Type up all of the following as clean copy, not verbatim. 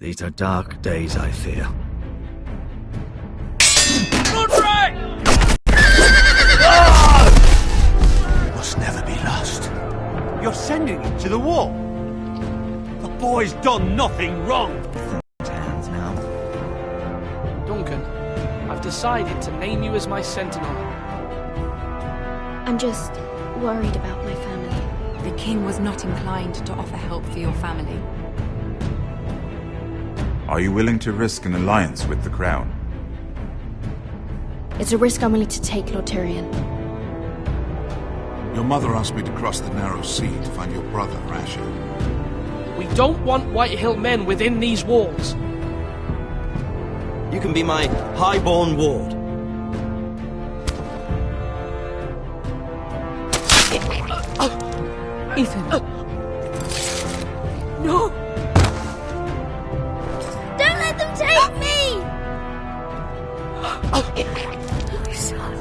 These are dark days, I fear. We must never be lost. You're sending him to the wall? The boy's done nothing wrong. Hands now. Duncan, I've decided to name you as my sentinel. I'm just worried about my family. The king was not inclined to offer help for your family. Are you willing to risk an alliance with the crown? It's a risk I'm willing to take, Lord Tyrion. Your mother asked me to cross the narrow sea to find your brother, Rasher. We don't want Whitehill men within these walls. You can be my highborn ward. Ethan. No! Don't let them take me! My son.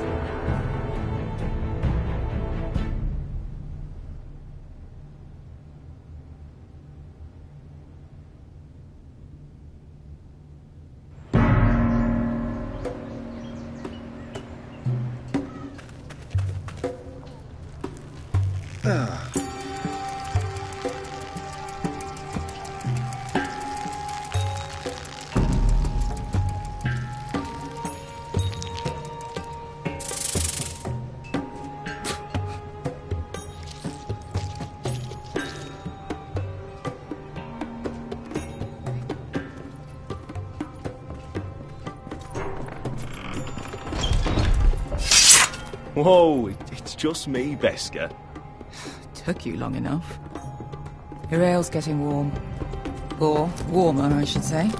Whoa, it's just me, Beska. Took you long enough. Your ale's getting warm. Or warmer, I should say.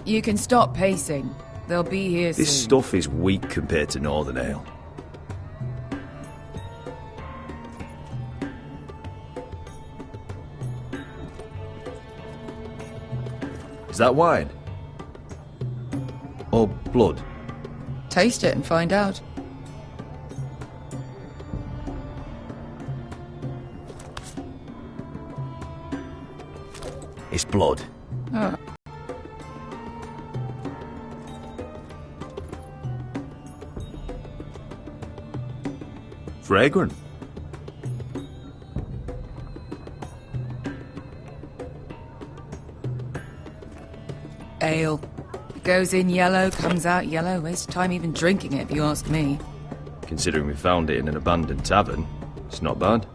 You can stop pacing. They'll be here soon. This stuff is weak compared to Northern Ale. Is that wine? Or blood? Taste it and find out. It's blood. Oh. Fragrant. Ale. Goes in yellow, comes out yellow. Waste time even drinking it, if you ask me. Considering we found it in an abandoned tavern, it's not bad.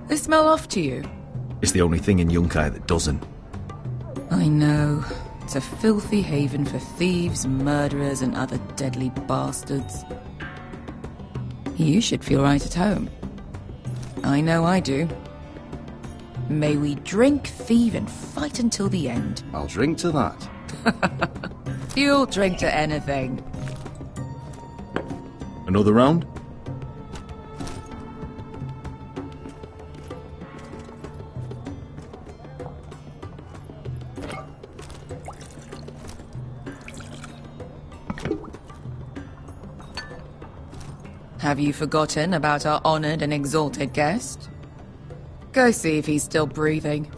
They smell off to you. It's the only thing in Yunkai that doesn't. I know. It's a filthy haven for thieves, murderers, and other deadly bastards. You should feel right at home. I know I do. May we drink, thieve, and fight until the end. I'll drink to that. You'll drink to anything. Another round? Have you forgotten about our honoured and exalted guest? Go see if he's still breathing.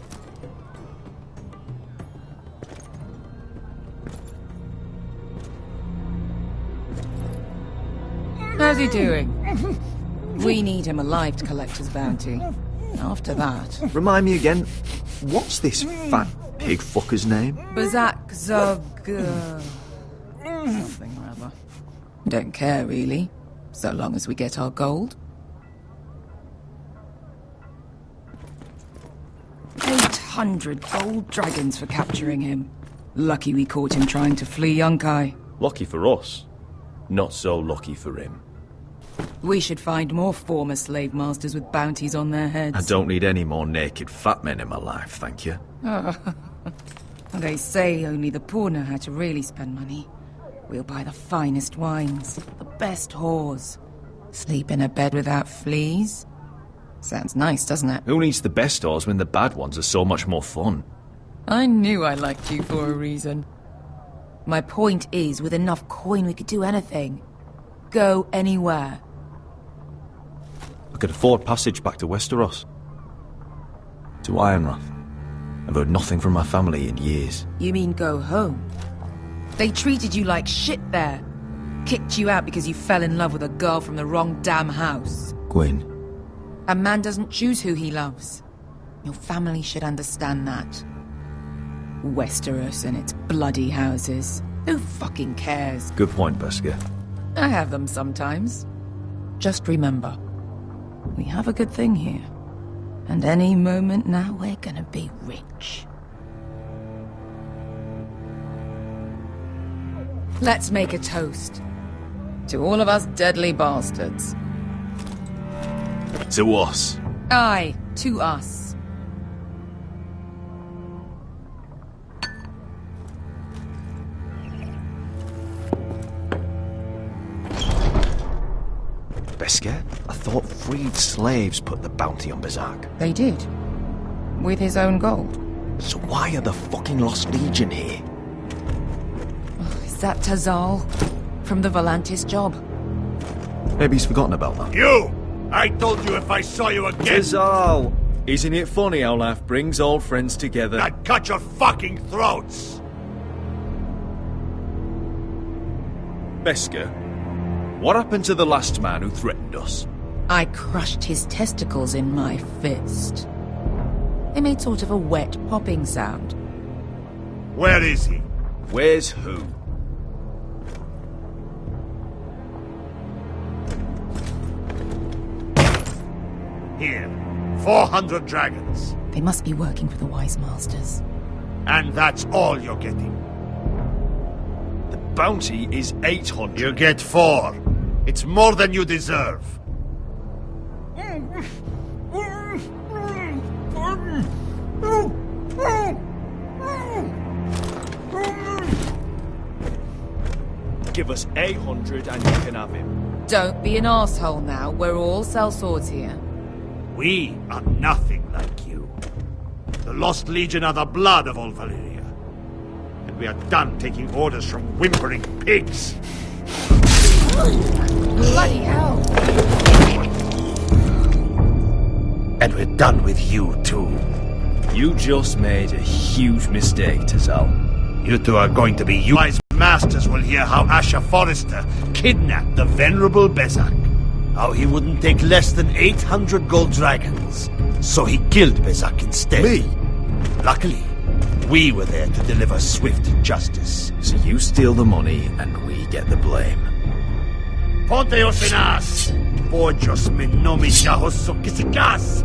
How's he doing? We need him alive to collect his bounty. After that... Remind me again, what's this fat pig fucker's name? Bazak Zog... something or other. Don't care, really. So long as we get our gold. 800 gold dragons for capturing him. Lucky we caught him trying to flee Yunkai. Lucky for us. Not so lucky for him. We should find more former slave masters with bounties on their heads. I don't need any more naked fat men in my life, thank you. They say only the poor know how to really spend money. We'll buy the finest wines, the best whores. Sleep in a bed without fleas. Sounds nice, doesn't it? Who needs the best whores when the bad ones are so much more fun? I knew I liked you for a reason. My point is, with enough coin we could do anything. Go anywhere. I could afford passage back to Westeros. To Ironrath. I've heard nothing from my family in years. You mean go home? They treated you like shit there. Kicked you out because you fell in love with a girl from the wrong damn house. Gwyn. A man doesn't choose who he loves. Your family should understand that. Westeros and its bloody houses. Who fucking cares? Good point, Beskar. I have them sometimes. Just remember, we have a good thing here. And any moment now we're gonna be rich. Let's make a toast. To all of us deadly bastards. To us. Aye, to us. Beskar, I thought freed slaves put the bounty on Berserk. They did. With his own gold. So why are the fucking Lost Legion here? Is that Tazal? From the Volantis job? Maybe he's forgotten about that. You! I told you if I saw you again... Tazal! Isn't it funny how life brings old friends together? I'd cut your fucking throats! Beskar, what happened to the last man who threatened us? I crushed his testicles in my fist. They made sort of a wet popping sound. Where is he? Where's who? Here. 400 dragons. They must be working for the Wise Masters. And that's all you're getting. The bounty is 800. You get 4. It's more than you deserve. Give us 800 and you can have him. Don't be an asshole now. We're all sellswords here. We are nothing like you. The Lost Legion are the blood of all Valyria. And we are done taking orders from whimpering pigs. Bloody hell! And we're done with you, too. You just made a huge mistake, Tazal. You two are going to be Wise Masters will hear how Asher Forrester kidnapped the venerable Bezak. How he wouldn't take less than 800 gold dragons. So he killed Bezak instead. Me? Luckily, we were there to deliver swift justice. So you steal the money and we get the blame. Ponteos en as! Pojos me nomi shahoso kisikas!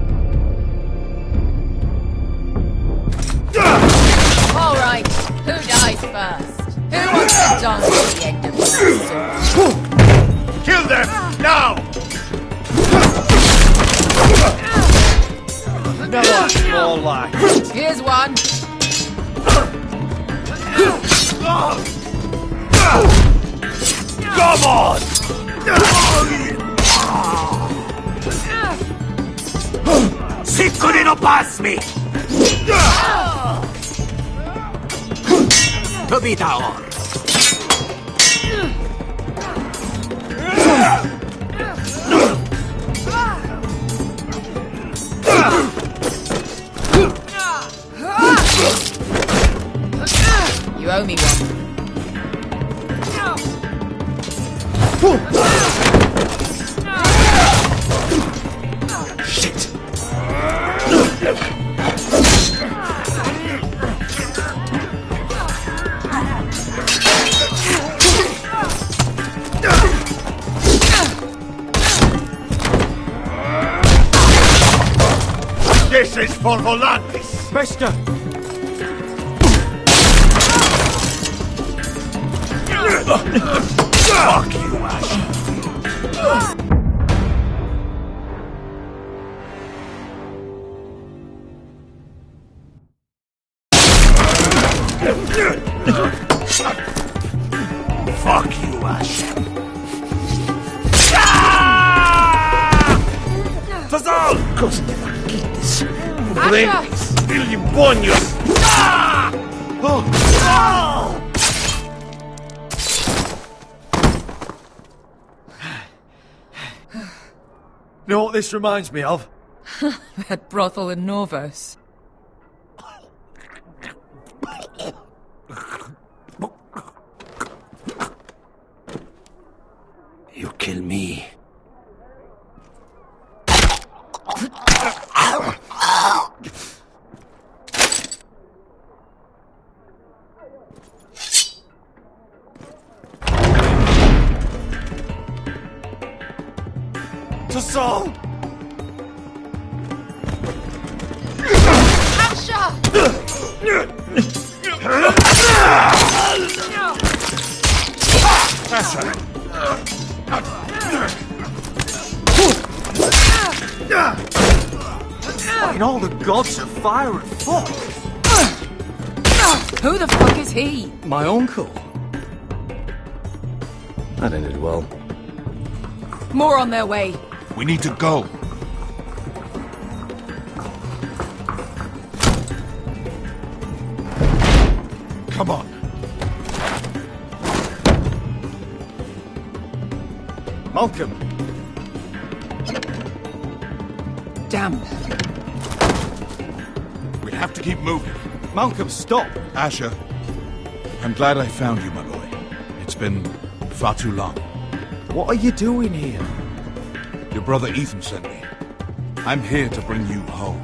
All right, who dies first? Who wants to dance at the end of the sword? Kill them! Now! No, more like it. Here's one. Come on! Sicuri no pass me! Tobita or. You owe me one. Shit! This is for Volantis! Beskar! Fuck you, Ash! Fuck you, Ash! Tazal! Cosa de vaquitas! Brentes! Filibonios! You know what this reminds me of? That brothel in Norvos. In all the gods of fire and fuck. Who the fuck is he? My uncle. That ended well. More on their way. We need to go. Come on. Malcolm. Damn. We have to keep moving. Malcolm, stop. Asher, I'm glad I found you, my boy. It's been far too long. What are you doing here? Your brother Ethan sent me. I'm here to bring you home.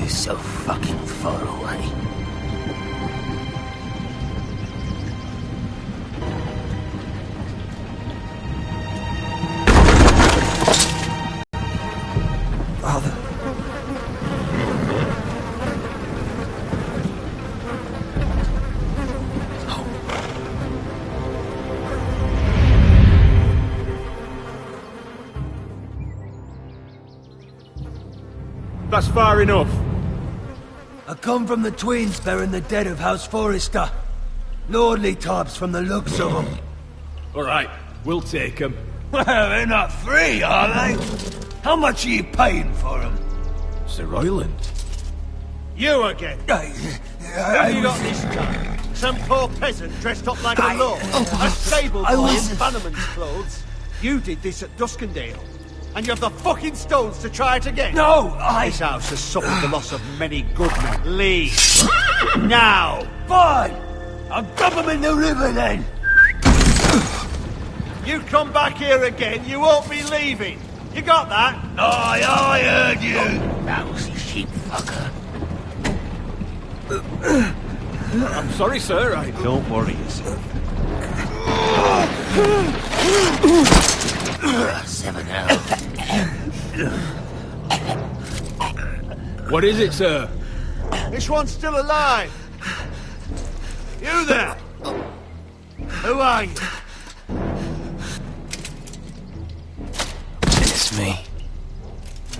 So fucking far away. Father. That's far enough. I come from the twins bearing the dead of House Forrester. Lordly types from the looks of them. Alright, we'll take them. Well, they're not free, are they? How much are you paying for them? Sir Royland. You again? Have you got this time? Some poor peasant dressed up like a lord. A stable boy in Bannerman's clothes. You did this at Duskendale. And you have the fucking stones to try it again? No, This house has suffered the loss of many good men. Leave. Now. Fine. I'll dump them in the river then. You come back here again, you won't be leaving. You got that? Aye, I heard you. Lousy sheep fucker. I'm sorry, sir. Don't worry yourself. 7 hours. What is it, sir? This one's still alive. You there! Who are you? It's me.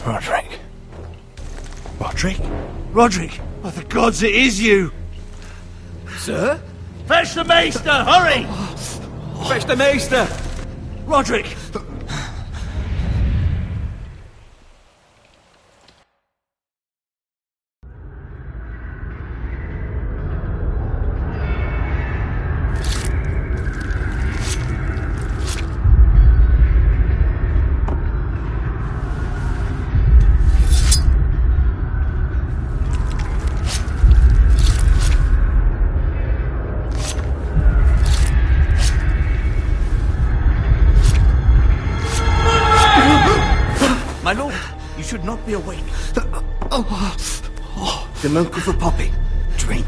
Roderick. Roderick? Roderick! Oh, the gods, it is you! Sir? Fetch the maester, hurry! Fetch the maester! Roderick! My lord, you should not be awake. The milk of the poppy. Drink.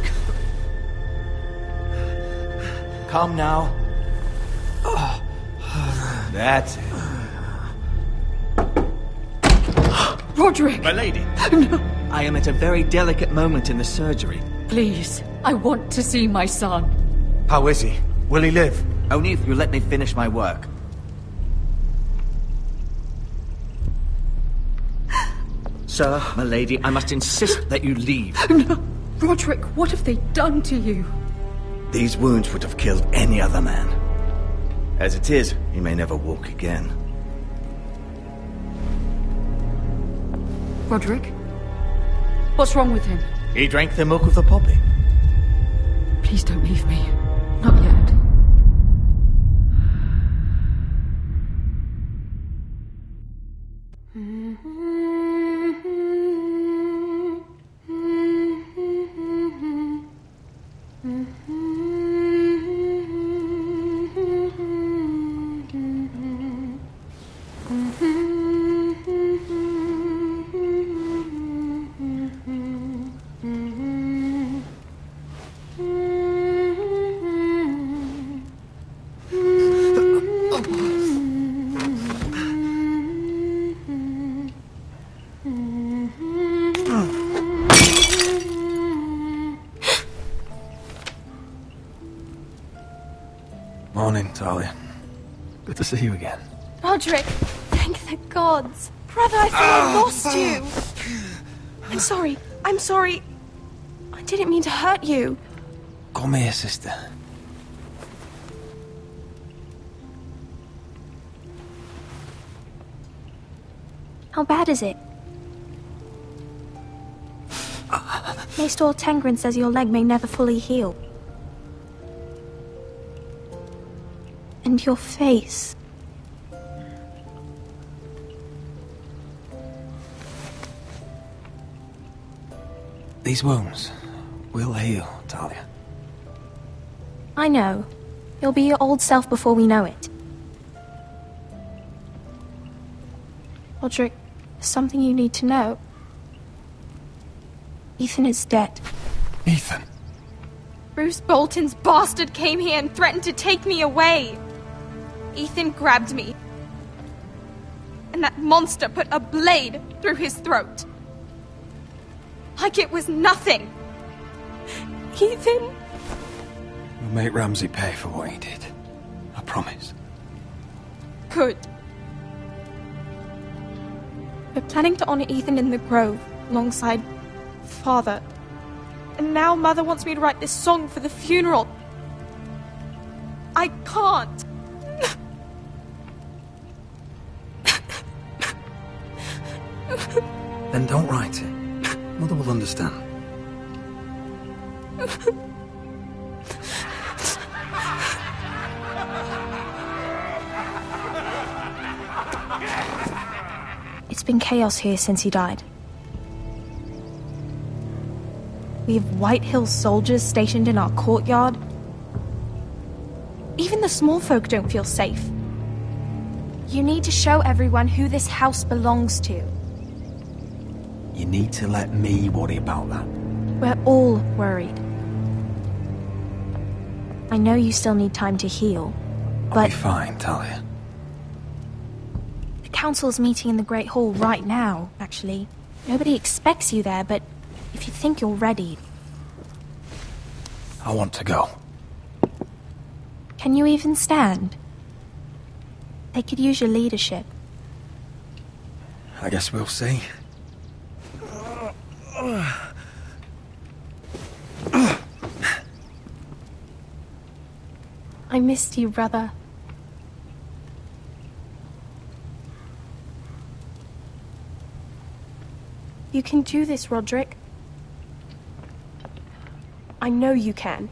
Calm now. That's it. Roderick! My lady. No. I am at a very delicate moment in the surgery. Please, I want to see my son. How is he? Will he live? Only if you let me finish my work. Sir, my lady, I must insist that you leave. No. Roderick, what have they done to you? These wounds would have killed any other man. As it is, he may never walk again. Roderick? What's wrong with him? He drank the milk of the poppy. Please don't leave me. Not yet. Morning, Talia. Good to see you again. Roderick, thank the gods. Brother, I thought I lost you. I'm sorry. I'm sorry. I didn't mean to hurt you. Come here, sister. How bad is it? Maester Tengrin says your leg may never fully heal. And your face. These wounds will heal, Talia. I know. You'll be your old self before we know it. Roderick, there's something you need to know. Ethan is dead. Ethan? Bruce Bolton's bastard came here and threatened to take me away. Ethan grabbed me. And that monster put a blade through his throat. Like it was nothing. Ethan? We'll make Ramsay pay for what he did. I promise. Good. We're planning to honor Ethan in the Grove, alongside Father. And now Mother wants me to write this song for the funeral. I can't. Then don't write it. Mother will understand. It's been chaos here since he died. We have White Hill soldiers stationed in our courtyard. Even the small folk don't feel safe. You need to show everyone who this house belongs to. You need to let me worry about that. We're all worried. I know you still need time to heal, but... I'll be fine, Talia. The council's meeting in the Great Hall right now, actually. Nobody expects you there, but if you think you're ready... I want to go. Can you even stand? They could use your leadership. I guess we'll see. I missed you, brother. You can do this, Roderick. I know you can.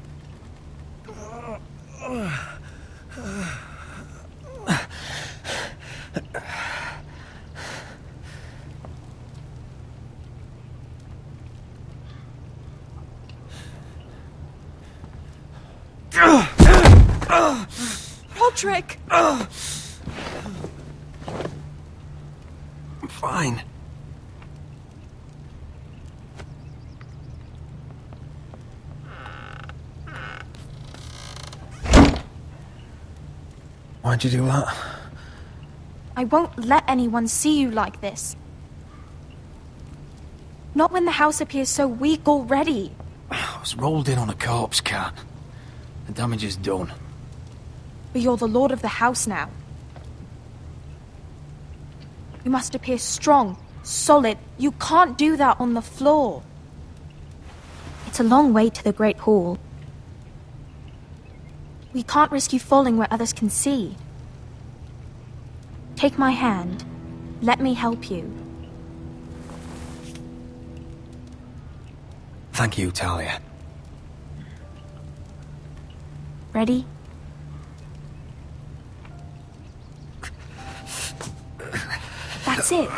Roderick! I'm fine. Why'd you do that? I won't let anyone see you like this. Not when the house appears so weak already. I was rolled in on a corpse cart. The damage is done. But you're the lord of the house now. You must appear strong, solid. You can't do that on the floor. It's a long way to the Great Hall. We can't risk you falling where others can see. Take my hand. Let me help you. Thank you, Talia. Ready? That's it.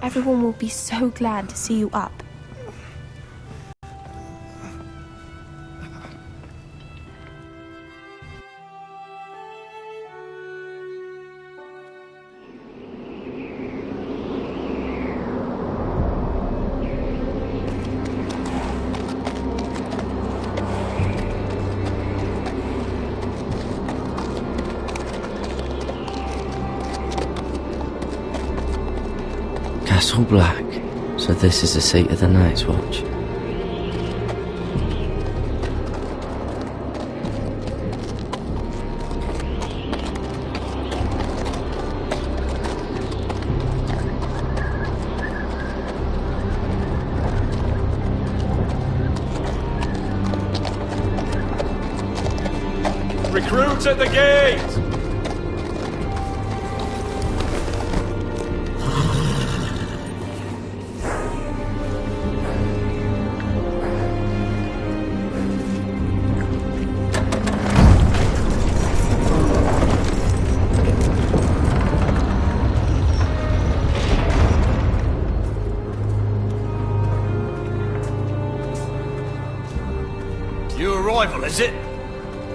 Everyone will be so glad to see you up. Castle Black. So this is the seat of the Night's Watch. Recruits at the gate! New arrival, is it?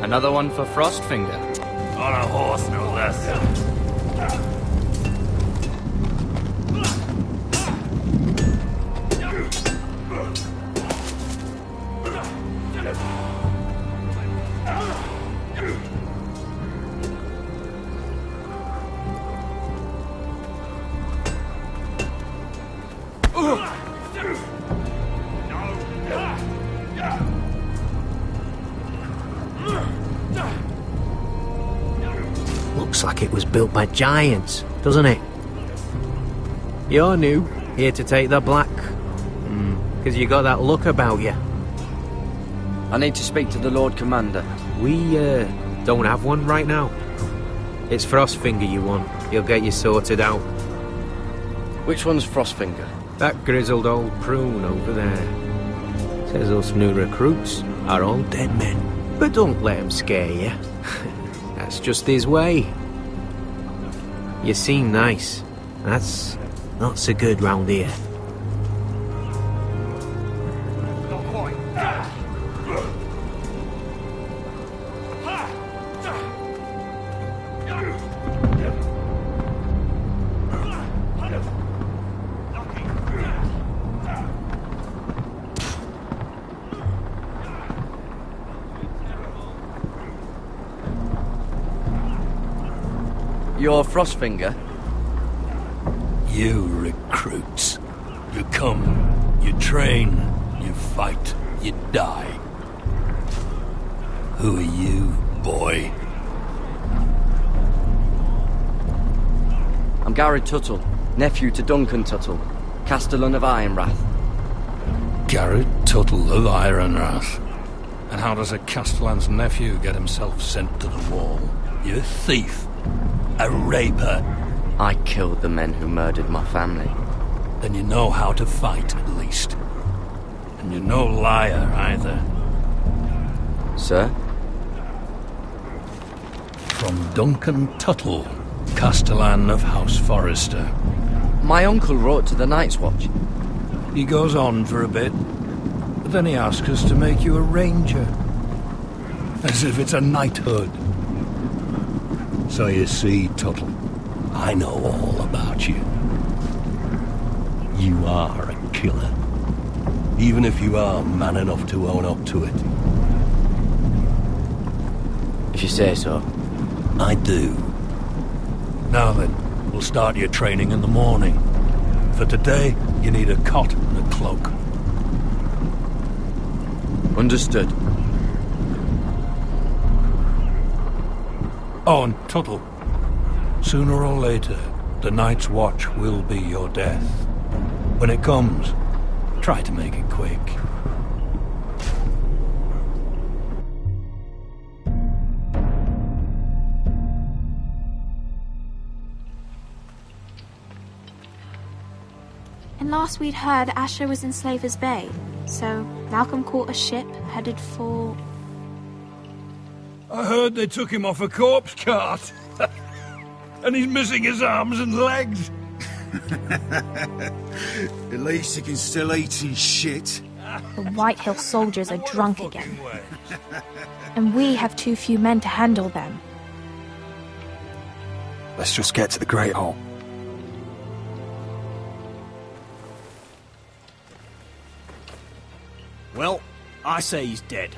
Another one for Frostfinger. On a horse, no less. Looks like it was built by giants, doesn't it? You're new, here to take the black. Because you got that look about you. I need to speak to the Lord Commander. We, don't have one right now. It's Frostfinger you want. He'll get you sorted out. Which one's Frostfinger? That grizzled old prune over there. Says us new recruits are all dead men. But don't let him scare you. That's just his way. You seem nice. That's not so good round here. You're Frostfinger? You recruits. You come, you train, you fight, you die. Who are you, boy? I'm Garrett Tuttle, nephew to Duncan Tuttle, Castellan of Ironrath. Garrett Tuttle of Ironrath. And how does a Castellan's nephew get himself sent to the wall? You a thief. A raper. I killed the men who murdered my family. Then you know how to fight, at least. And you're no liar, either. Sir? From Duncan Tuttle, Castellan of House Forrester. My uncle wrote to the Night's Watch. He goes on for a bit, but then he asks us to make you a ranger. As if it's a knighthood. So you see, Tuttle, I know all about you. You are a killer. Even if you are man enough to own up to it. If you say so. I do. Now then, we'll start your training in the morning. For today, you need a cot and a cloak. Understood. Oh, and Tuttle, sooner or later, the Night's Watch will be your death. When it comes, try to make it quick. And last we'd heard, Asher was in Slaver's Bay, so Malcolm caught a ship headed for... I heard they took him off a corpse cart. And he's missing his arms and legs. At least he can still eat and shit. The White Hill soldiers are drunk again. And we have too few men to handle them. Let's just get to the Great Hall. Well, I say he's dead.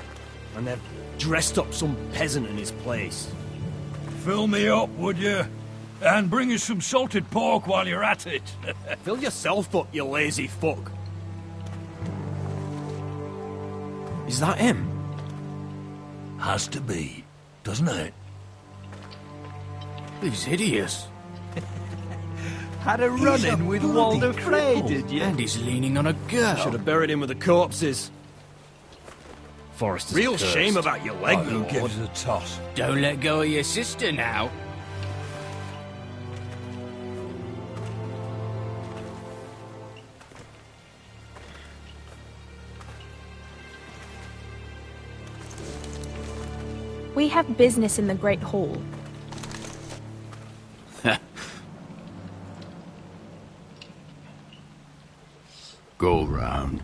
And they've dressed up some peasant in his place. Fill me up, would you? And bring us some salted pork while you're at it. Fill yourself up, you lazy fuck. Is that him? Has to be, doesn't it? He's hideous. Had a run-in with Walder Frey, did you? And he's leaning on a girl. Should have buried him with the corpses. Forrester's Real cursed. shame about your leg, Who Lord. gives a toss? Don't let go of your sister now. We have business in the Great Hall. Go round.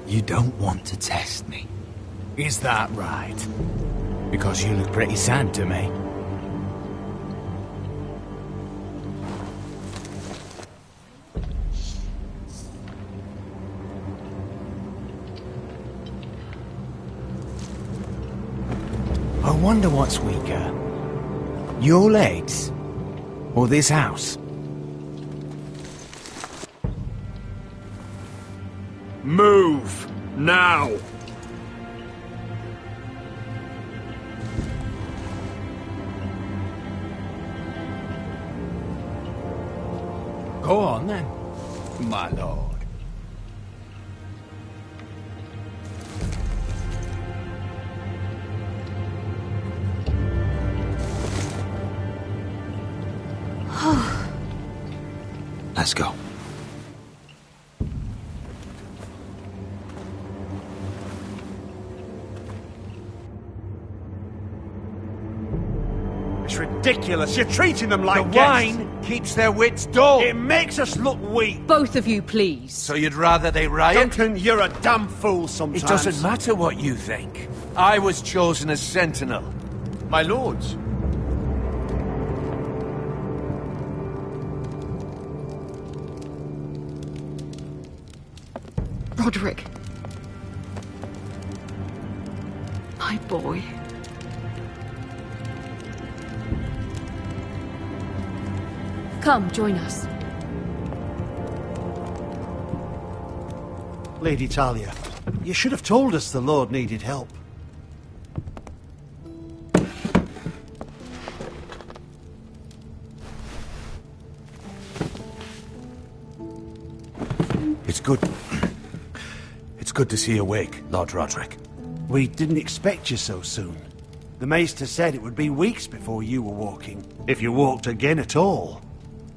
You don't want to test me. Is that right? Because you look pretty sad to me. I wonder what's weaker. Your legs? Or this house? Move! Now! Go on then, my lord. Let's go. It's ridiculous. You're treating them like The guests. wine keeps their wits dull. It makes us look weak. Both of you, please. So you'd rather they riot? Duncan, you're a damn fool sometimes. It doesn't matter what you think. I was chosen as sentinel. My lords. Roderick. My boy. Come, join us. Lady Talia, you should have told us the Lord needed help. It's good. It's good to see you awake, Lord Roderick. We didn't expect you so soon. The Maester said it would be weeks before you were walking, if you walked again at all.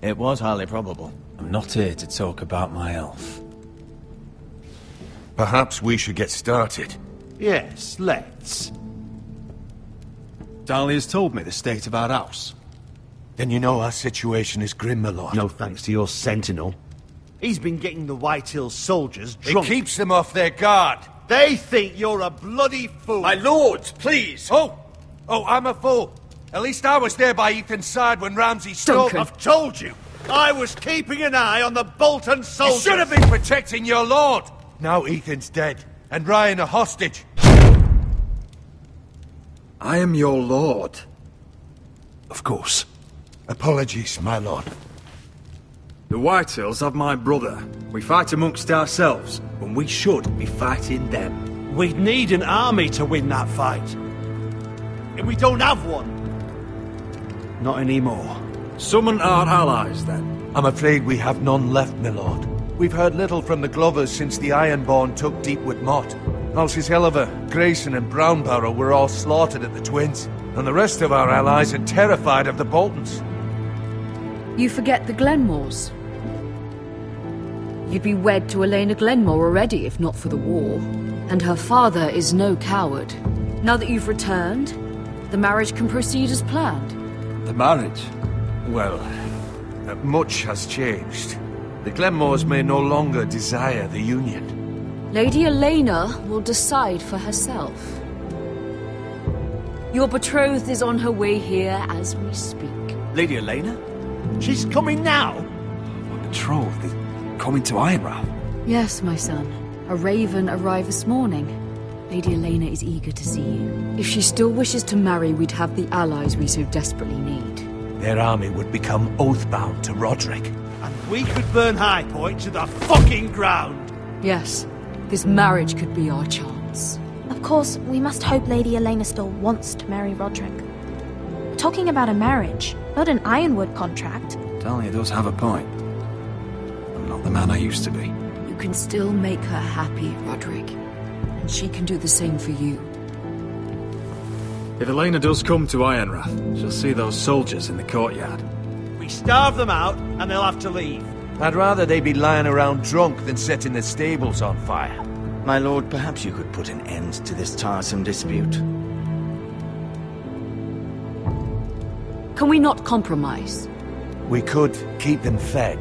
It was highly probable. I'm not here to talk about my elf. Perhaps we should get started. Yes, let's. Dahlia's told me the state of our house. Then you know our situation is grim, my lord. No thanks to your sentinel. He's been getting the White Hills soldiers drunk. It keeps them off their guard. They think you're a bloody fool. My lords, please! Oh, I'm a fool. At least I was there by Ethan's side when Ramsay stole... Duncan. I've told you. I was keeping an eye on the Bolton soldiers. You should have been protecting your lord. Now Ethan's dead, and Ryan a hostage. I am your lord. Of course. Apologies, my lord. The Whitehills have my brother. We fight amongst ourselves, when we should be fighting them. We'd need an army to win that fight. And we don't have one. Not anymore. Summon our allies, then. I'm afraid we have none left, my lord. We've heard little from the Glovers since the Ironborn took Deepwood Motte. Halsey's Helliver, Grayson and Brownbarrow were all slaughtered at the Twins, and the rest of our allies are terrified of the Boltons. You forget the Glenmores. You'd be wed to Elena Glenmore already if not for the war. And her father is no coward. Now that you've returned, the marriage can proceed as planned. The marriage? Well, much has changed. The Glenmores may no longer desire the union. Lady Elena will decide for herself. Your betrothed is on her way here as we speak. Lady Elena? She's coming now? My betrothed is coming to Ironrath. Yes, my son. A raven arrived this morning. Lady Elena is eager to see you. If she still wishes to marry, we'd have the allies we so desperately need. Their army would become oath-bound to Roderick. And we could burn High Point to the fucking ground! Yes, this marriage could be our chance. Of course, we must hope Lady Elena still wants to marry Roderick. We're talking about a marriage, not an Ironwood contract. Dahlia does have a point. I'm not the man I used to be. You can still make her happy, Roderick. And she can do the same for you. If Elena does come to Ironrath, she'll see those soldiers in the courtyard. We starve them out, and they'll have to leave. I'd rather they be lying around drunk than setting the stables on fire. My lord, perhaps you could put an end to this tiresome dispute. Can we not compromise? We could keep them fed,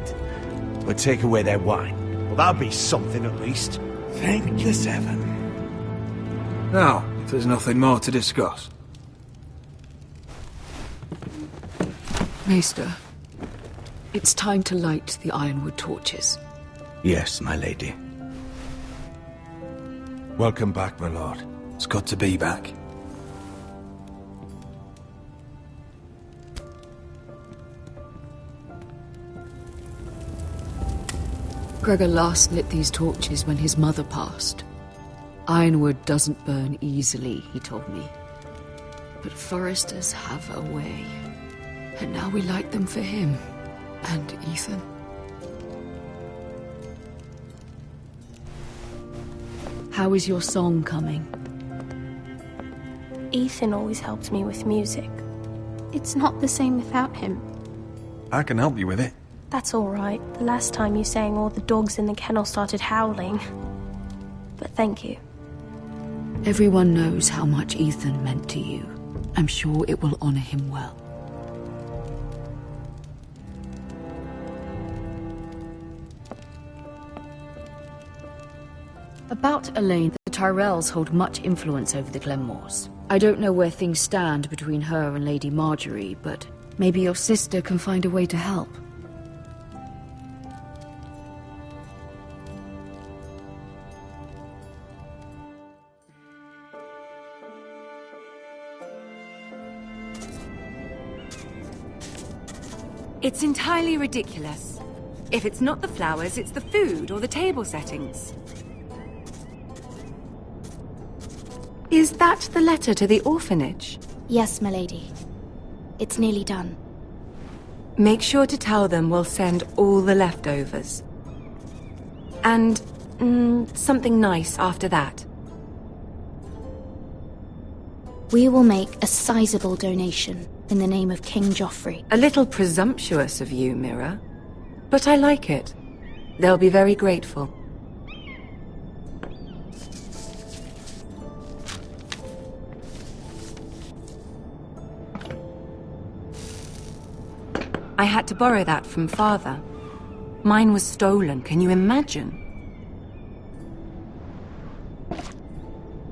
but take away their wine. Well, that'd be something at least. Thank the Seven. Now, if there's nothing more to discuss. Maester, it's time to light the Ironwood torches. Yes, my lady. Welcome back, my lord. It's good to be back. Gregor last lit these torches when his mother passed. Ironwood doesn't burn easily, he told me. But foresters have a way. And now we light them for him. And Ethan. How is your song coming? Ethan always helps me with music. It's not the same without him. I can help you with it. That's all right. The last time you sang, all the dogs in the kennel started howling. But thank you. Everyone knows how much Ethan meant to you. I'm sure it will honor him well. About Elaine, the Tyrells hold much influence over the Glenmores. I don't know where things stand between her and Lady Marjorie, but maybe your sister can find a way to help. It's entirely ridiculous. If it's not the flowers, it's the food or the table settings. Is that the letter to the orphanage? Yes, milady. It's nearly done. Make sure to tell them we'll send all the leftovers. And, something nice after that. We will make a sizable donation in the name of King Joffrey. A little presumptuous of you, Mira. But I like it. They'll be very grateful. I had to borrow that from Father. Mine was stolen, can you imagine?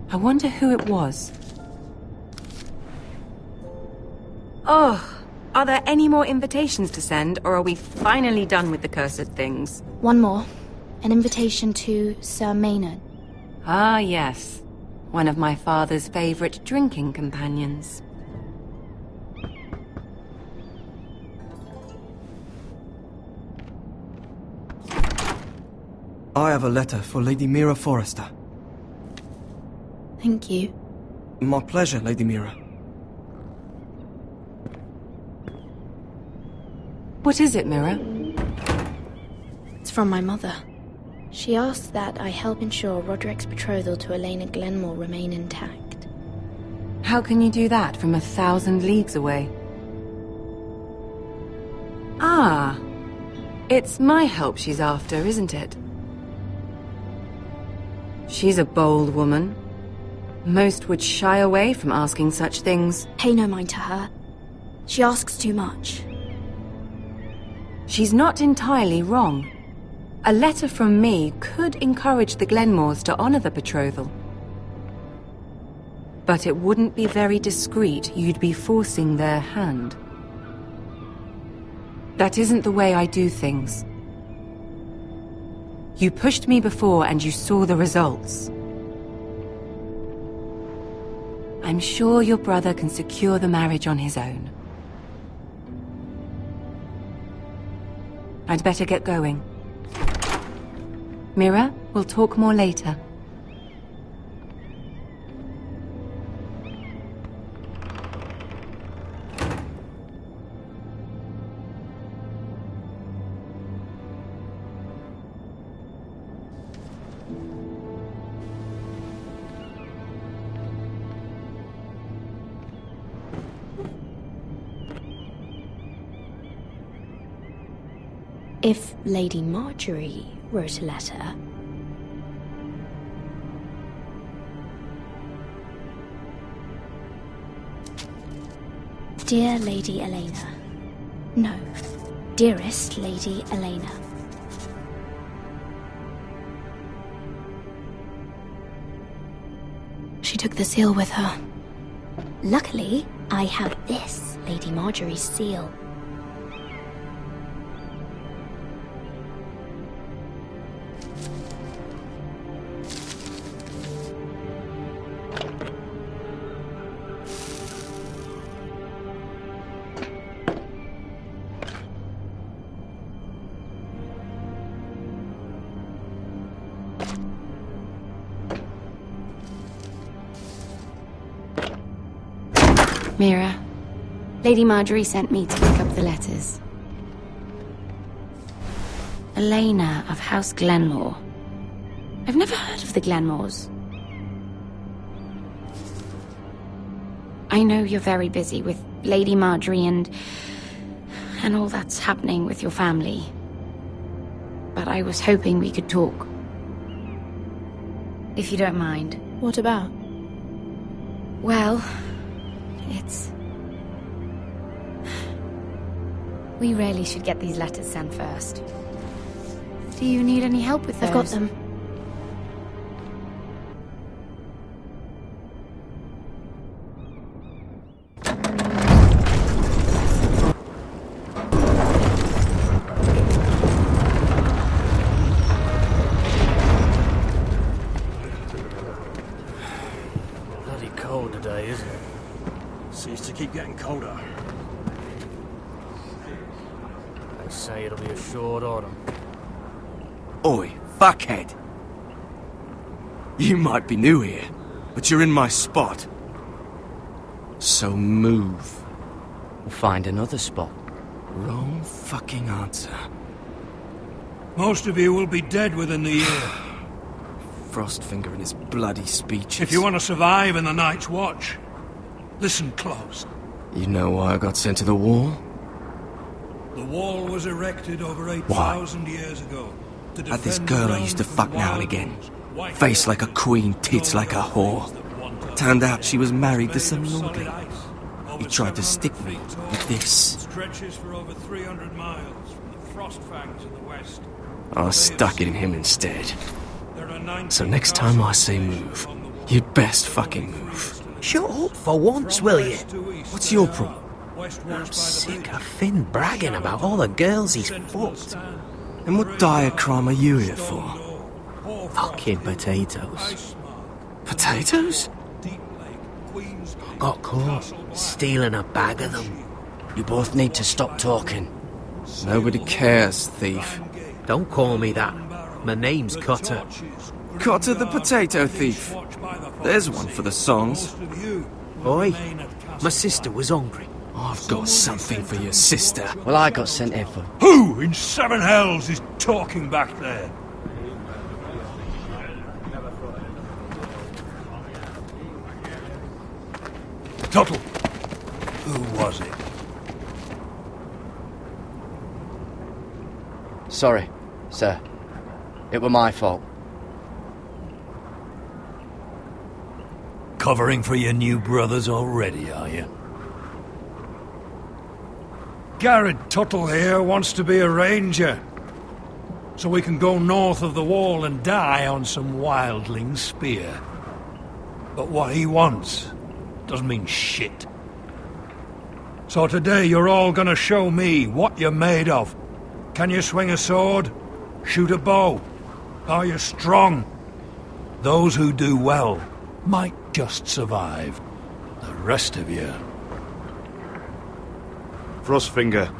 I wonder who it was. Oh, are there any more invitations to send, or are we finally done with the cursed things? One more. An invitation to Sir Maynard. Ah, yes. One of my father's favorite drinking companions. I have a letter for Lady Mira Forrester. Thank you. My pleasure, Lady Mira. What is it, Mira? It's from my mother. She asks that I help ensure Roderick's betrothal to Elena Glenmore remain intact. How can you do that from 1,000 leagues away? Ah, it's my help she's after, isn't it? She's a bold woman. Most would shy away from asking such things. Pay no mind to her. She asks too much. She's not entirely wrong. A letter from me could encourage the Glenmores to honor the betrothal. But it wouldn't be very discreet. You'd be forcing their hand. That isn't the way I do things. You pushed me before and you saw the results. I'm sure your brother can secure the marriage on his own. I'd better get going. Mira, we'll talk more later. If Lady Marjorie wrote a letter... Dear Lady Elena. No, dearest Lady Elena. She took the seal with her. Luckily, I have this, Lady Marjorie's seal. Mira, Lady Marjorie sent me to pick up the letters. Elena of House Glenmore. I've never heard of the Glenmores. I know you're very busy with Lady Marjorie and all that's happening with your family. But I was hoping we could talk. If you don't mind. What about? Well... We really should get these letters sent first. Do you need any help with those? I've got them. Bloody cold today, isn't it? Seems to keep getting colder. say it'll be a short autumn. Oi, fuckhead. You might be new here, but you're in my spot. So move. We'll find another spot. Wrong fucking answer. Most of you will be dead within the year. Frostfinger and his bloody speeches. If you want to survive in the Night's Watch, listen close. You know why I got sent to the wall? The wall was erected over 8,000 years ago. Had this girl I used to fuck now and again. Face like a queen, tits like a whore. Turned out she was married to some lordly. He tried to stick me with this. Stretches for over 300 miles from the frost fangs in the west. I stuck it in him instead. So next time I say move, you'd best fucking move. Shut up for once, will you? What's your problem? I'm sick of Finn bragging about all the girls he's fucked. And what dire crime are you here for? Fucking potatoes. Potatoes? Got caught stealing a bag of them. You both need to stop talking. Nobody cares, thief. Don't call me that. My name's Cutter. Cutter the potato thief. There's one for the songs. Oi, my sister was hungry. I've got something for your sister. Well, I got sent here for... Who in seven hells is talking back there? Tuttle. Who was it? Sorry, sir. It were my fault. Covering for your new brothers already, are you? Garrett Tuttle here wants to be a ranger. So we can go north of the wall and die on some wildling spear. But what he wants doesn't mean shit. So today you're all gonna show me what you're made of. Can you swing a sword? Shoot a bow? Are you strong? Those who do well might just survive. The rest of you... Frostfinger.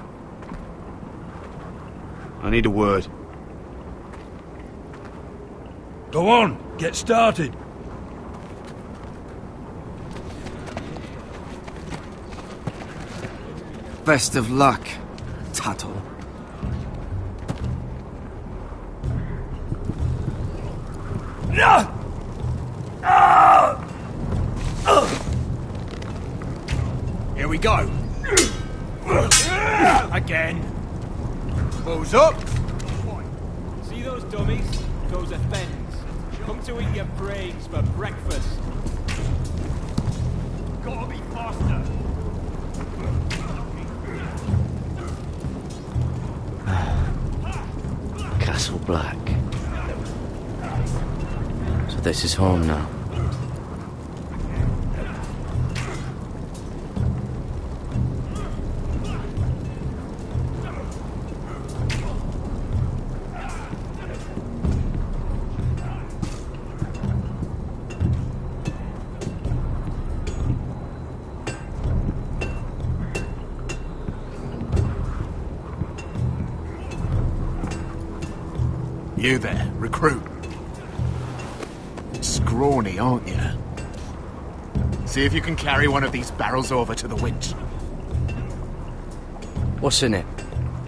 I need a word. Go on, get started. Best of luck, Tuttle. Here we go. Again. Moves up. See those dummies? Those are Fens. Come to eat your brains for breakfast. Gotta be faster. Castle Black. So this is home now. You there, recruit. Scrawny, aren't you? See if you can carry one of these barrels over to the winch. What's in it?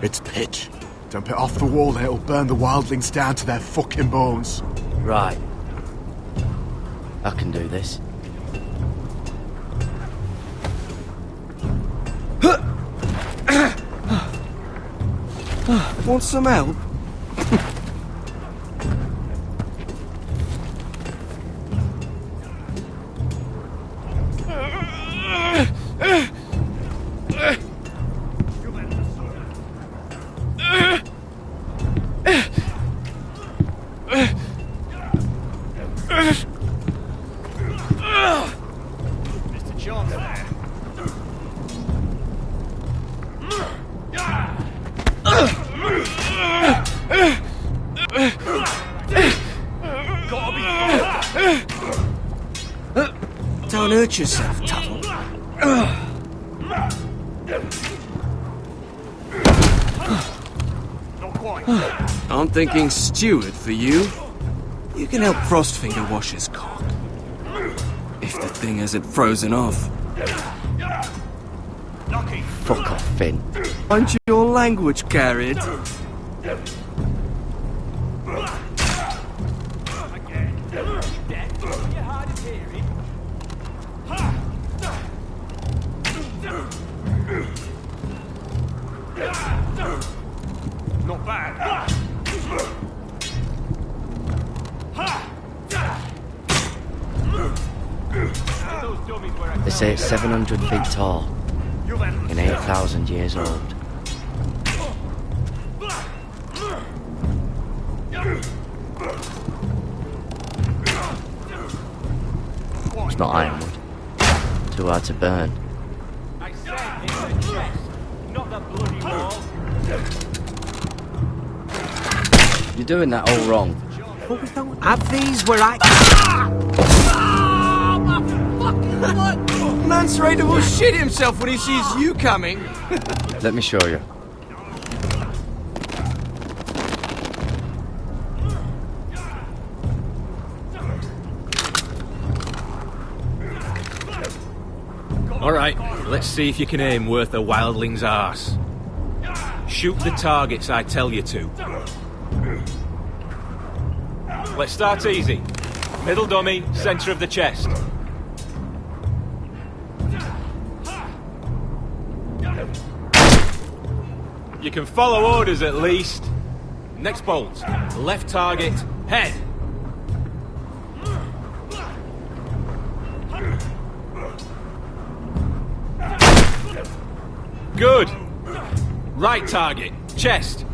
It's pitch. Dump it off the wall and it'll burn the wildlings down to their fucking bones. Right. I can do this. Want some help? Mr. John there. Don't hurt yourself, Tuttle. I'm thinking steward for you. You can help Frostfinger wash his cock. If the thing hasn't frozen off. Fuck off, Finn. Aren't your language carried? Not bad. They say it's 700 feet tall and 8,000 years old. It's not ironwood. Too hard to burn. I said it's a chest, not the bloody wall. You're doing that all wrong. But we don't have these where I... Mance Raider will shit himself when he sees you coming. Let me show you. Alright, let's see if you can aim worth a wildling's arse. Shoot the targets I tell you to. Let's start easy. Middle dummy, centre of the chest. You can follow orders at least. Next bolt. Left target, head. Good. Right target, chest.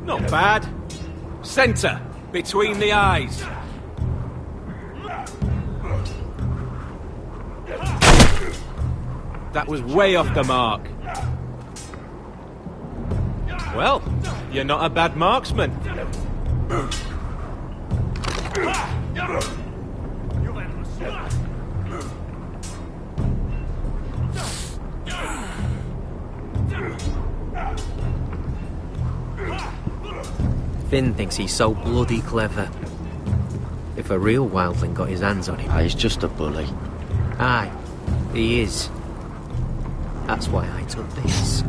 Not bad. Centre, between the eyes. That was way off the mark. Well, you're not a bad marksman. Finn thinks he's so bloody clever. If a real wildling got his hands on him... He's just a bully. Aye, he is. That's why I took this.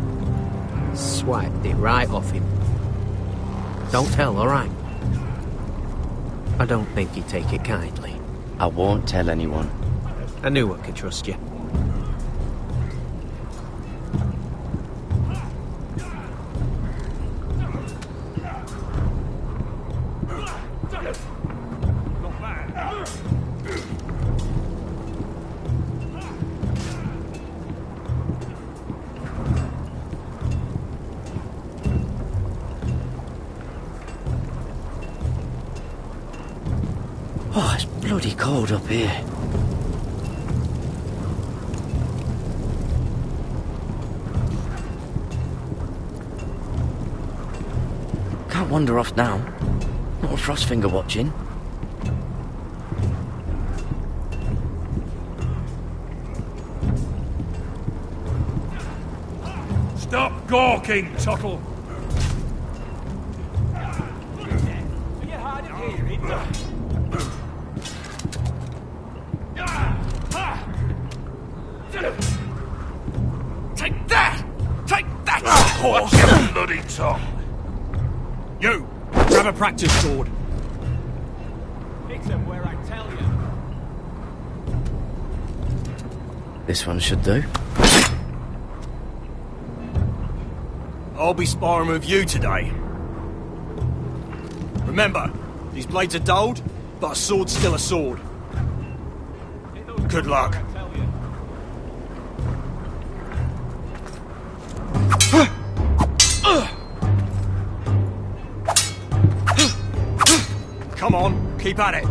Swiped it right off him. Don't tell, alright? I don't think he'd take it kindly. I won't tell anyone. I knew I could trust you. Oh, it's bloody cold up here. Can't wander off now. Not with Frostfinger watching. Stop gawking, Tuttle! Take that! Take that! Horse bloody tongue! You! Grab a practice sword. Hit him where I tell you. This one should do. I'll be sparring with you today. Remember, these blades are dulled, but a sword's still a sword. Good luck. Come on, keep at it.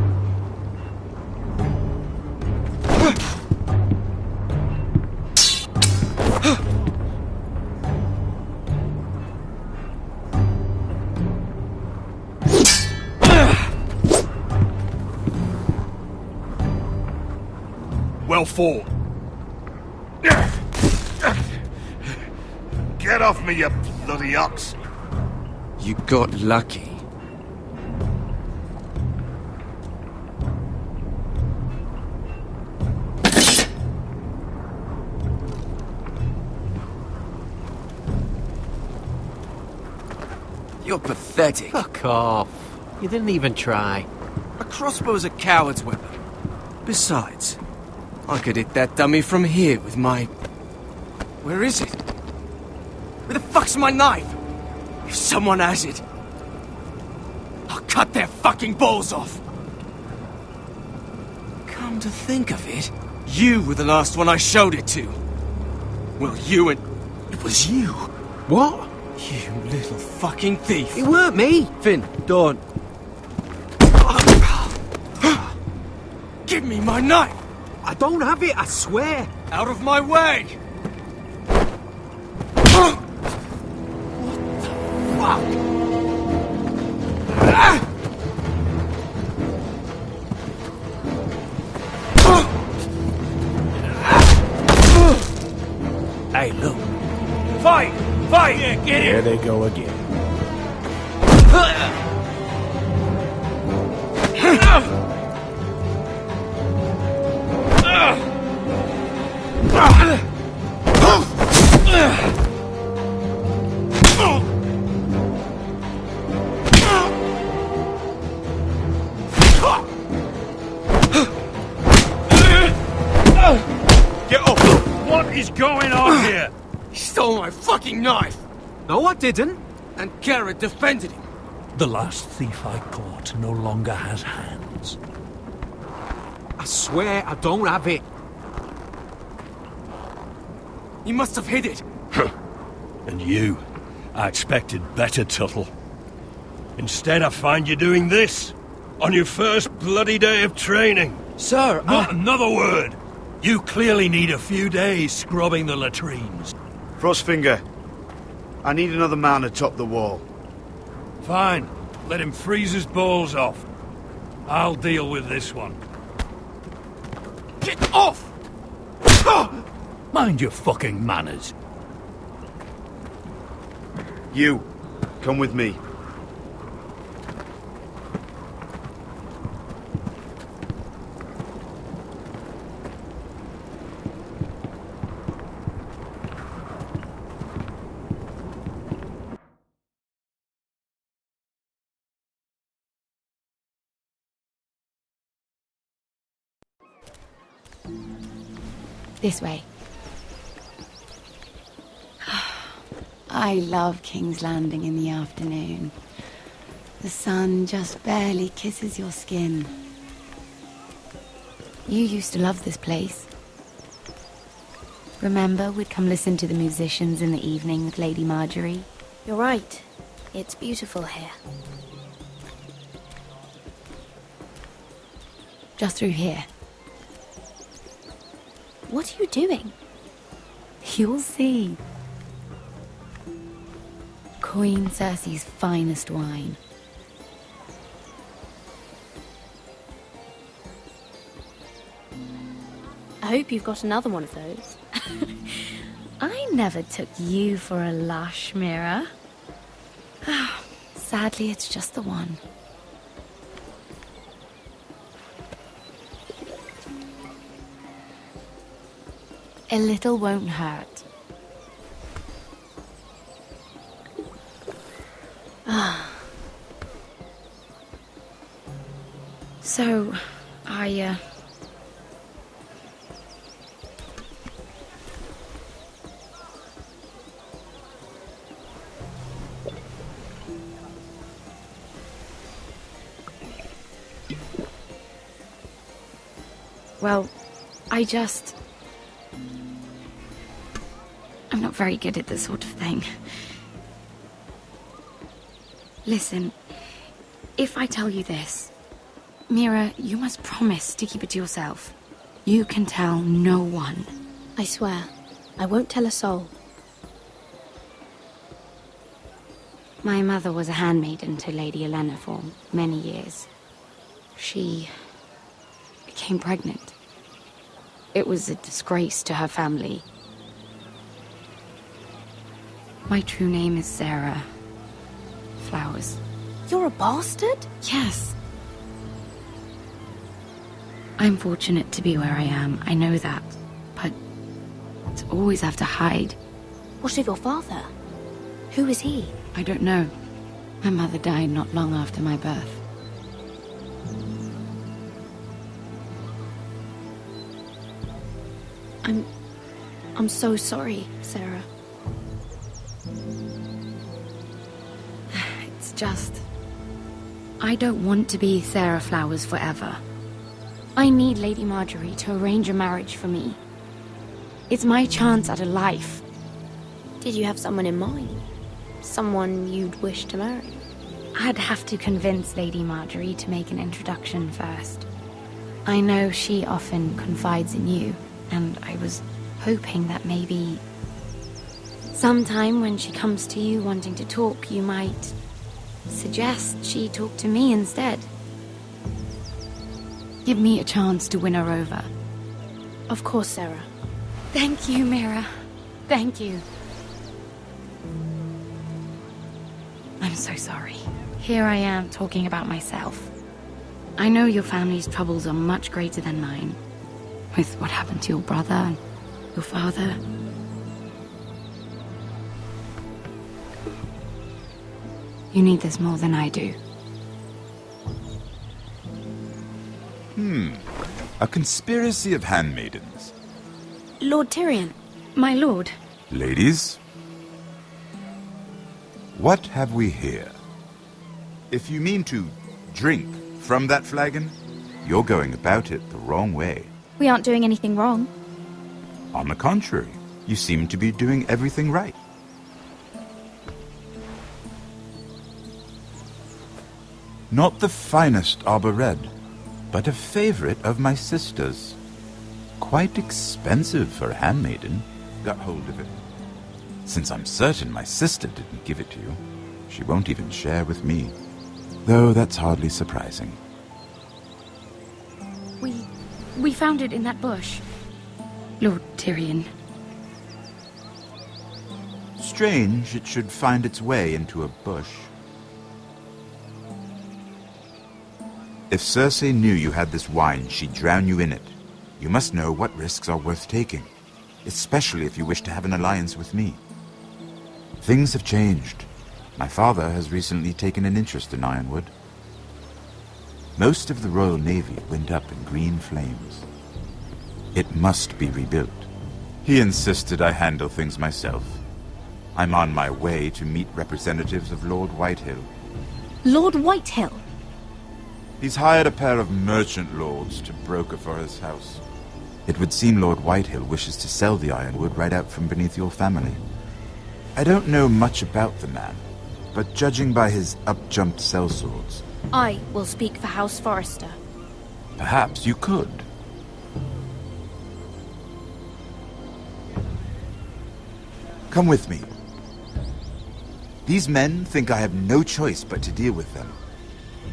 Well fought. Get off me, you bloody ox! You got lucky. You're pathetic. Fuck off. You didn't even try. A crossbow's a coward's weapon. Besides, I could hit that dummy from here with my... Where is it? Where the fuck's my knife? If someone has it, I'll cut their fucking balls off. Come to think of it, you were the last one I showed it to. Well, you and... It was you. What? You little fucking thief. It weren't me. Finn, don't. Give me my knife! I don't have it, I swear. Out of my way! What the fuck? Hey, look. Fight! Fight! Yeah, get There it! they go again. Get off! What is going on here? He stole my fucking knife! No, I didn't. And Garrett defended him. The last thief I caught no longer has hands. I swear I don't have it. You must have hid it. And you? I expected better, Tuttle. Instead, I find you doing this on your first bloody day of training. Sir, Not another word. You clearly need a few days scrubbing the latrines. Frostfinger, I need another man atop the wall. Fine. Let him freeze his balls off. I'll deal with this one. Get off! Mind your fucking manners. You, come with me. This way. I love King's Landing in the afternoon. The sun just barely kisses your skin. You used to love this place. Remember, we'd come listen to the musicians in the evening with Lady Marjorie? You're right. It's beautiful here. Just through here. What are you doing? You'll see. Queen Cersei's finest wine. I hope you've got another one of those. I never took you for a lush, Mira. Sadly, it's just the one. A little won't hurt. So, well, I'm not very good at this sort of thing. Listen, if I tell you this, Mira, you must promise to keep it to yourself. You can tell no one. I swear, I won't tell a soul. My mother was a handmaiden to Lady Olenna for many years. She became pregnant. It was a disgrace to her family. My true name is Sarah Flowers. You're a bastard? Yes. I'm fortunate to be where I am, I know that. But to always have to hide. What of your father? Who is he? I don't know. My mother died not long after my birth. I'm so sorry, Sarah. It's just... I don't want to be Sarah Flowers forever. I need Lady Marjorie to arrange a marriage for me. It's my chance at a life. Did you have someone in mind? Someone you'd wish to marry? I'd have to convince Lady Marjorie to make an introduction first. I know she often confides in you, and I was hoping that maybe... sometime when she comes to you wanting to talk, you might suggest she talk to me instead. Give me a chance to win her over. Of course, Sarah. Thank you, Mira. Thank you. I'm so sorry. Here I am talking about myself. I know your family's troubles are much greater than mine. With what happened to your brother and your father. You need this more than I do. A conspiracy of handmaidens. Lord Tyrion. My lord. Ladies, what have we here? If you mean to drink from that flagon, you're going about it the wrong way. We aren't doing anything wrong. On the contrary, you seem to be doing everything right. Not the finest arbor red, but a favorite of my sister's. Quite expensive for a handmaiden. Got hold of it. Since I'm certain my sister didn't give it to you, she won't even share with me. Though that's hardly surprising. We found it in that bush. Lord Tyrion. Strange it should find its way into a bush. If Cersei knew you had this wine, she'd drown you in it. You must know what risks are worth taking, especially if you wish to have an alliance with me. Things have changed. My father has recently taken an interest in Ironwood. Most of the Royal Navy went up in green flames. It must be rebuilt. He insisted I handle things myself. I'm on my way to meet representatives of Lord Whitehill. Lord Whitehill? He's hired a pair of merchant lords to broker for his house. It would seem Lord Whitehill wishes to sell the Ironwood right out from beneath your family. I don't know much about the man, but judging by his up-jumped sellswords... I will speak for House Forrester. Perhaps you could. Come with me. These men think I have no choice but to deal with them.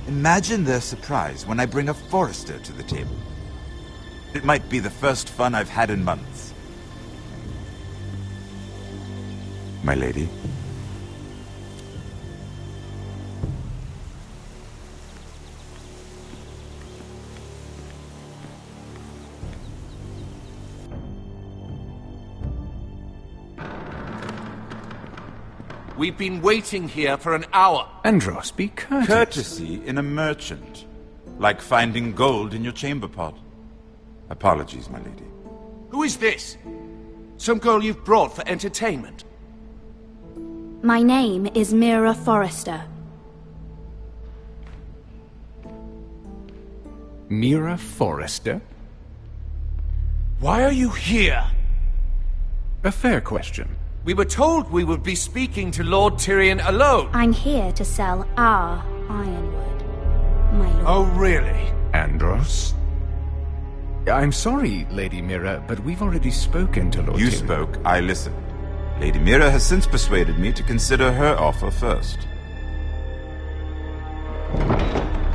Imagine their surprise when I bring a Forrester to the table. It might be the first fun I've had in months. My lady. We've been waiting here for an hour. Andros, be courteous. Courtesy in a merchant. Like finding gold in your chamber pot. Apologies, my lady. Who is this? Some girl you've brought for entertainment? My name is Mira Forrester. Mira Forrester? Why are you here? A fair question. We were told we would be speaking to Lord Tyrion alone. I'm here to sell our Ironwood, my lord. Oh, really? Andros? I'm sorry, Lady Mira, but we've already spoken to Lord You Tyrion. spoke, I listened. Lady Mira has since persuaded me to consider her offer first.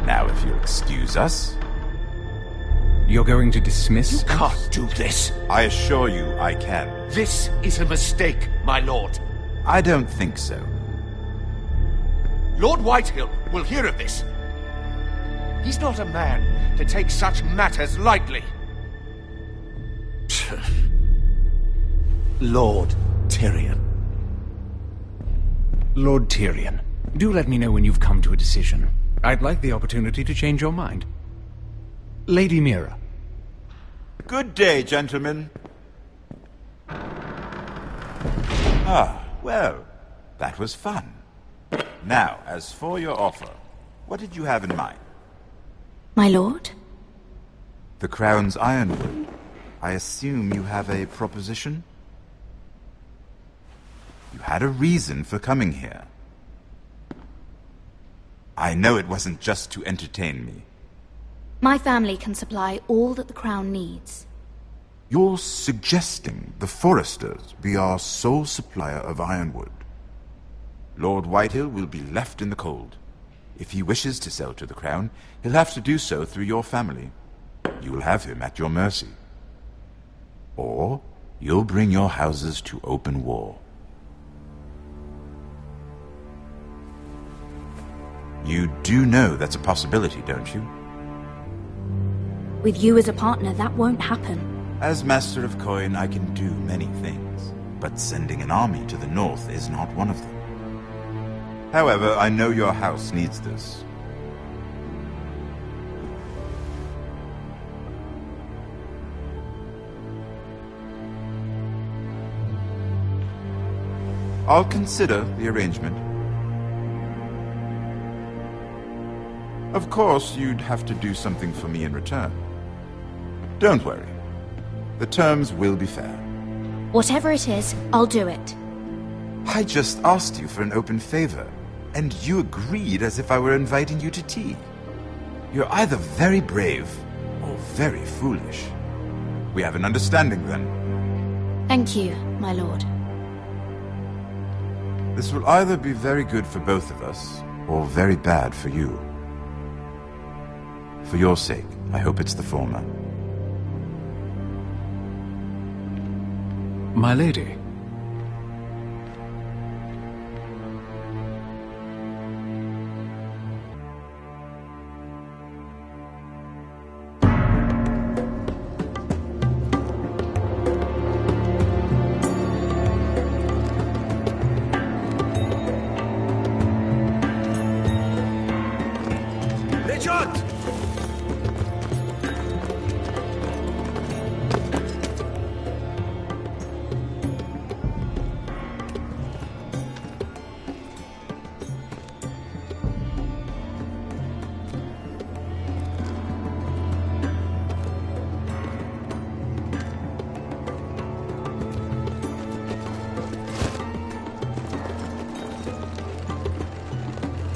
Now, if you'll excuse us... You're going to dismiss? You can't do this. I assure you I can. This is a mistake, my lord. I don't think so. Lord Whitehill will hear of this. He's not a man to take such matters lightly. Lord Tyrion. Lord Tyrion, do let me know when you've come to a decision. I'd like the opportunity to change your mind. Lady Mira. Good day, gentlemen. Ah, well, that was fun. Now, as for your offer, what did you have in mind? My lord? The Crown's Ironwood. I assume you have a proposition? You had a reason for coming here. I know it wasn't just to entertain me. My family can supply all that the Crown needs. You're suggesting the Foresters be our sole supplier of ironwood. Lord Whitehill will be left in the cold. If he wishes to sell to the Crown, he'll have to do so through your family. You'll have him at your mercy. Or you'll bring your houses to open war. You do know that's a possibility, don't you? With you as a partner, that won't happen. As Master of Coin, I can do many things, but sending an army to the north is not one of them. However, I know your house needs this. I'll consider the arrangement. Of course, you'd have to do something for me in return. Don't worry. The terms will be fair. Whatever it is, I'll do it. I just asked you for an open favor, and you agreed as if I were inviting you to tea. You're either very brave or very foolish. We have an understanding then. Thank you, my lord. This will either be very good for both of us, or very bad for you. For your sake, I hope it's the former. My lady. Richard!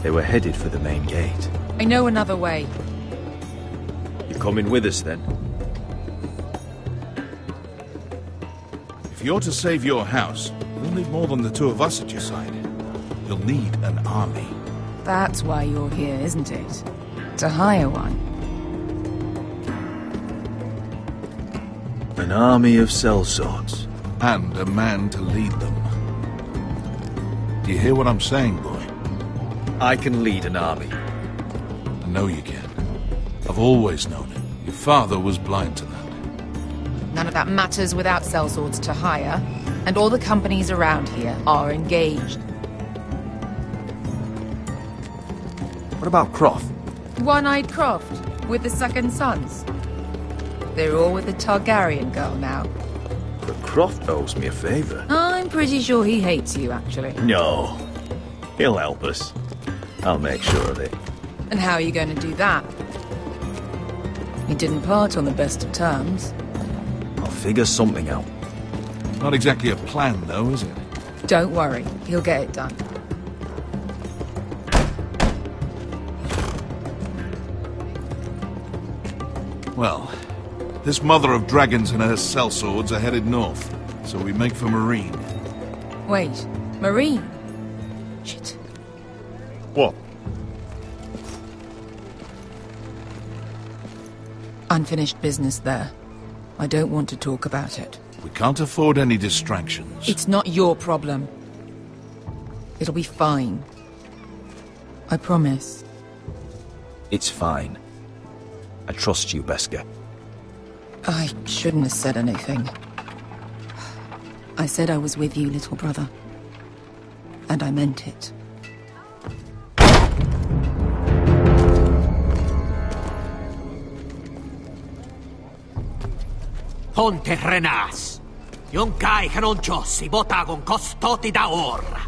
They were headed for the main gate. I know another way. You coming with us, then? If you're to save your house, you'll need more than the two of us at your side. You'll need an army. That's why you're here, isn't it? To hire one. An army of sellswords. And a man to lead them. Do you hear what I'm saying, boy? I can lead an army. I know you can. I've always known it. Your father was blind to that. None of that matters without sellswords to hire, and all the companies around here are engaged. What about Croft? One-Eyed Croft, with the second sons. They're all with the Targaryen girl now. But Croft owes me a favor. I'm pretty sure he hates you, actually. No. He'll help us. I'll make sure of it. And how are you going to do that? He didn't part on the best of terms. I'll figure something out. Not exactly a plan, though, is it? Don't worry, he'll get it done. Well, this mother of dragons and her sellswords are headed north, so we make for Marine. Wait, Marine? Shit. What? Unfinished business there. I don't want to talk about it. We can't afford any distractions. It's not your problem. It'll be fine. I promise. It's fine. I trust you, Beskar. I shouldn't have said anything. I said I was with you, little brother. And I meant it. Ponte renas. Yon kai canonchos y botagon costoti da ora.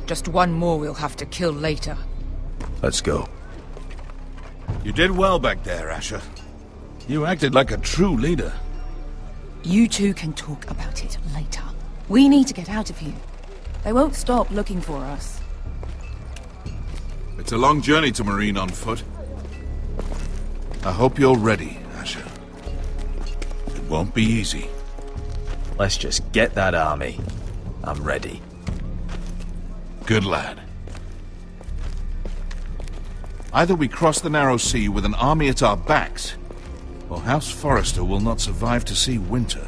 Just one more we'll have to kill later. Let's go. You did well back there, Asher. You acted like a true leader. You two can talk about it later. We need to get out of here. They won't stop looking for us. It's a long journey to Marine on foot. I hope you're ready, Asher. It won't be easy. Let's just get that army. I'm ready. Good lad. Either we cross the narrow sea with an army at our backs, or House Forrester will not survive to see winter.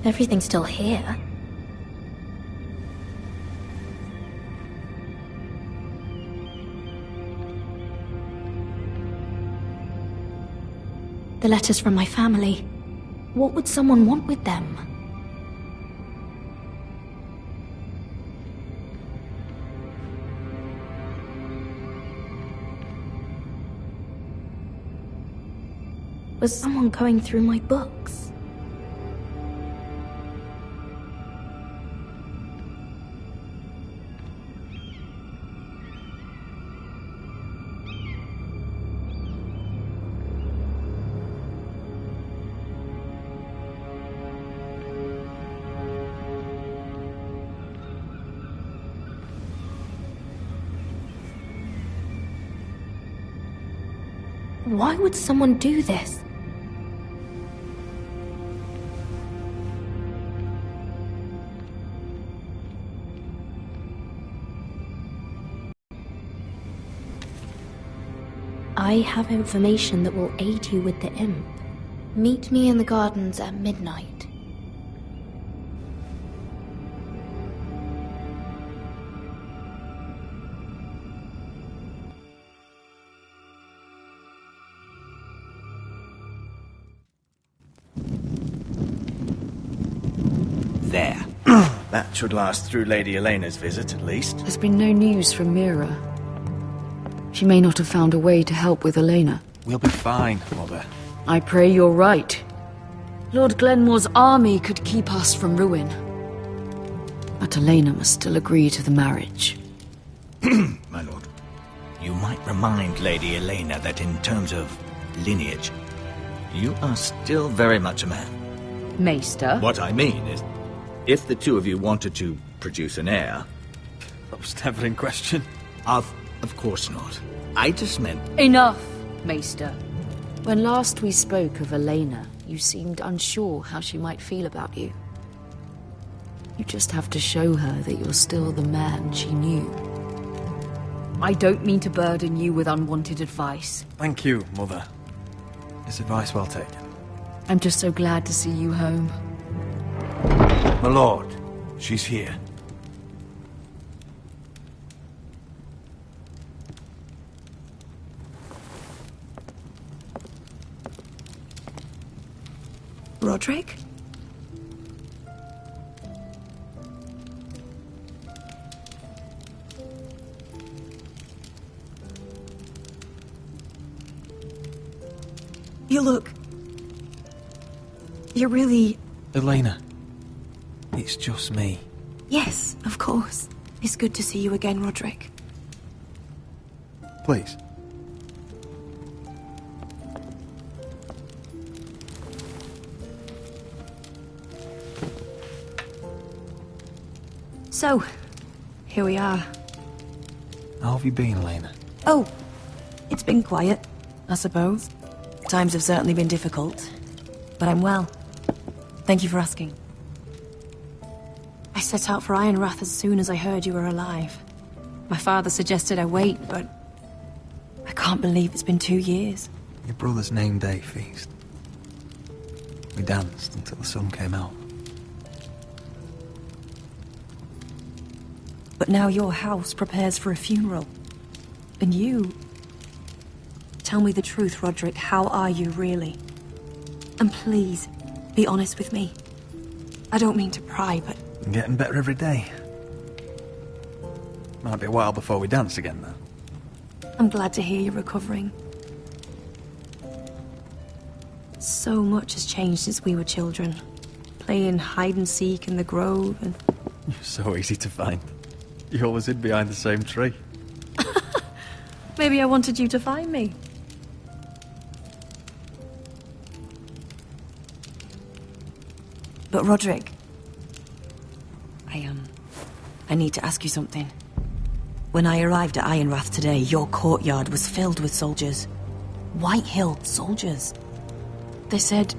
Everything's still here. The letters from my family. What would someone want with them? Was someone going through my books? Why would someone do this? I have information that will aid you with the imp. Meet me in the gardens at midnight. there? That should last through Lady Elena's visit, at least. There's been no news from Mira. She may not have found a way to help with Elena. We'll be fine, Mother. I pray you're right. Lord Glenmore's army could keep us from ruin. But Elena must still agree to the marriage. My lord. You might remind Lady Elena that in terms of lineage, you are still very much a man. Maester? What I mean is, if the two of you wanted to produce an heir... That was never in question. Of course not. I just meant... Enough, Maester. When last we spoke of Elena, you seemed unsure how she might feel about you. You just have to show her that you're still the man she knew. I don't mean to burden you with unwanted advice. Thank you, Mother. It's advice well taken. I'm just so glad to see you home. My lord, she's here. Roderick? You look... You're really... Elena, it's just me. Yes, of course. It's good to see you again, Roderick. Please. So, here we are. How have you been, Elena? Oh, it's been quiet, I suppose. Times have certainly been difficult, but I'm well. Thank you for asking. I set out for Ironrath as soon as I heard you were alive. My father suggested I wait, but I can't believe it's been 2 years. Your brother's name day feast. We danced until the sun came out. But now your house prepares for a funeral. And you... Tell me the truth, Roderick. How are you, really? And please, be honest with me. I don't mean to pry, but... I'm getting better every day. Might be a while before we dance again, though. I'm glad to hear you're recovering. So much has changed since we were children. Playing hide-and-seek in the grove and... You're so easy to find. You always hid behind the same tree. Maybe I wanted you to find me. But Roderick... I need to ask you something. When I arrived at Ironrath today, your courtyard was filled with soldiers. White Hill soldiers. They said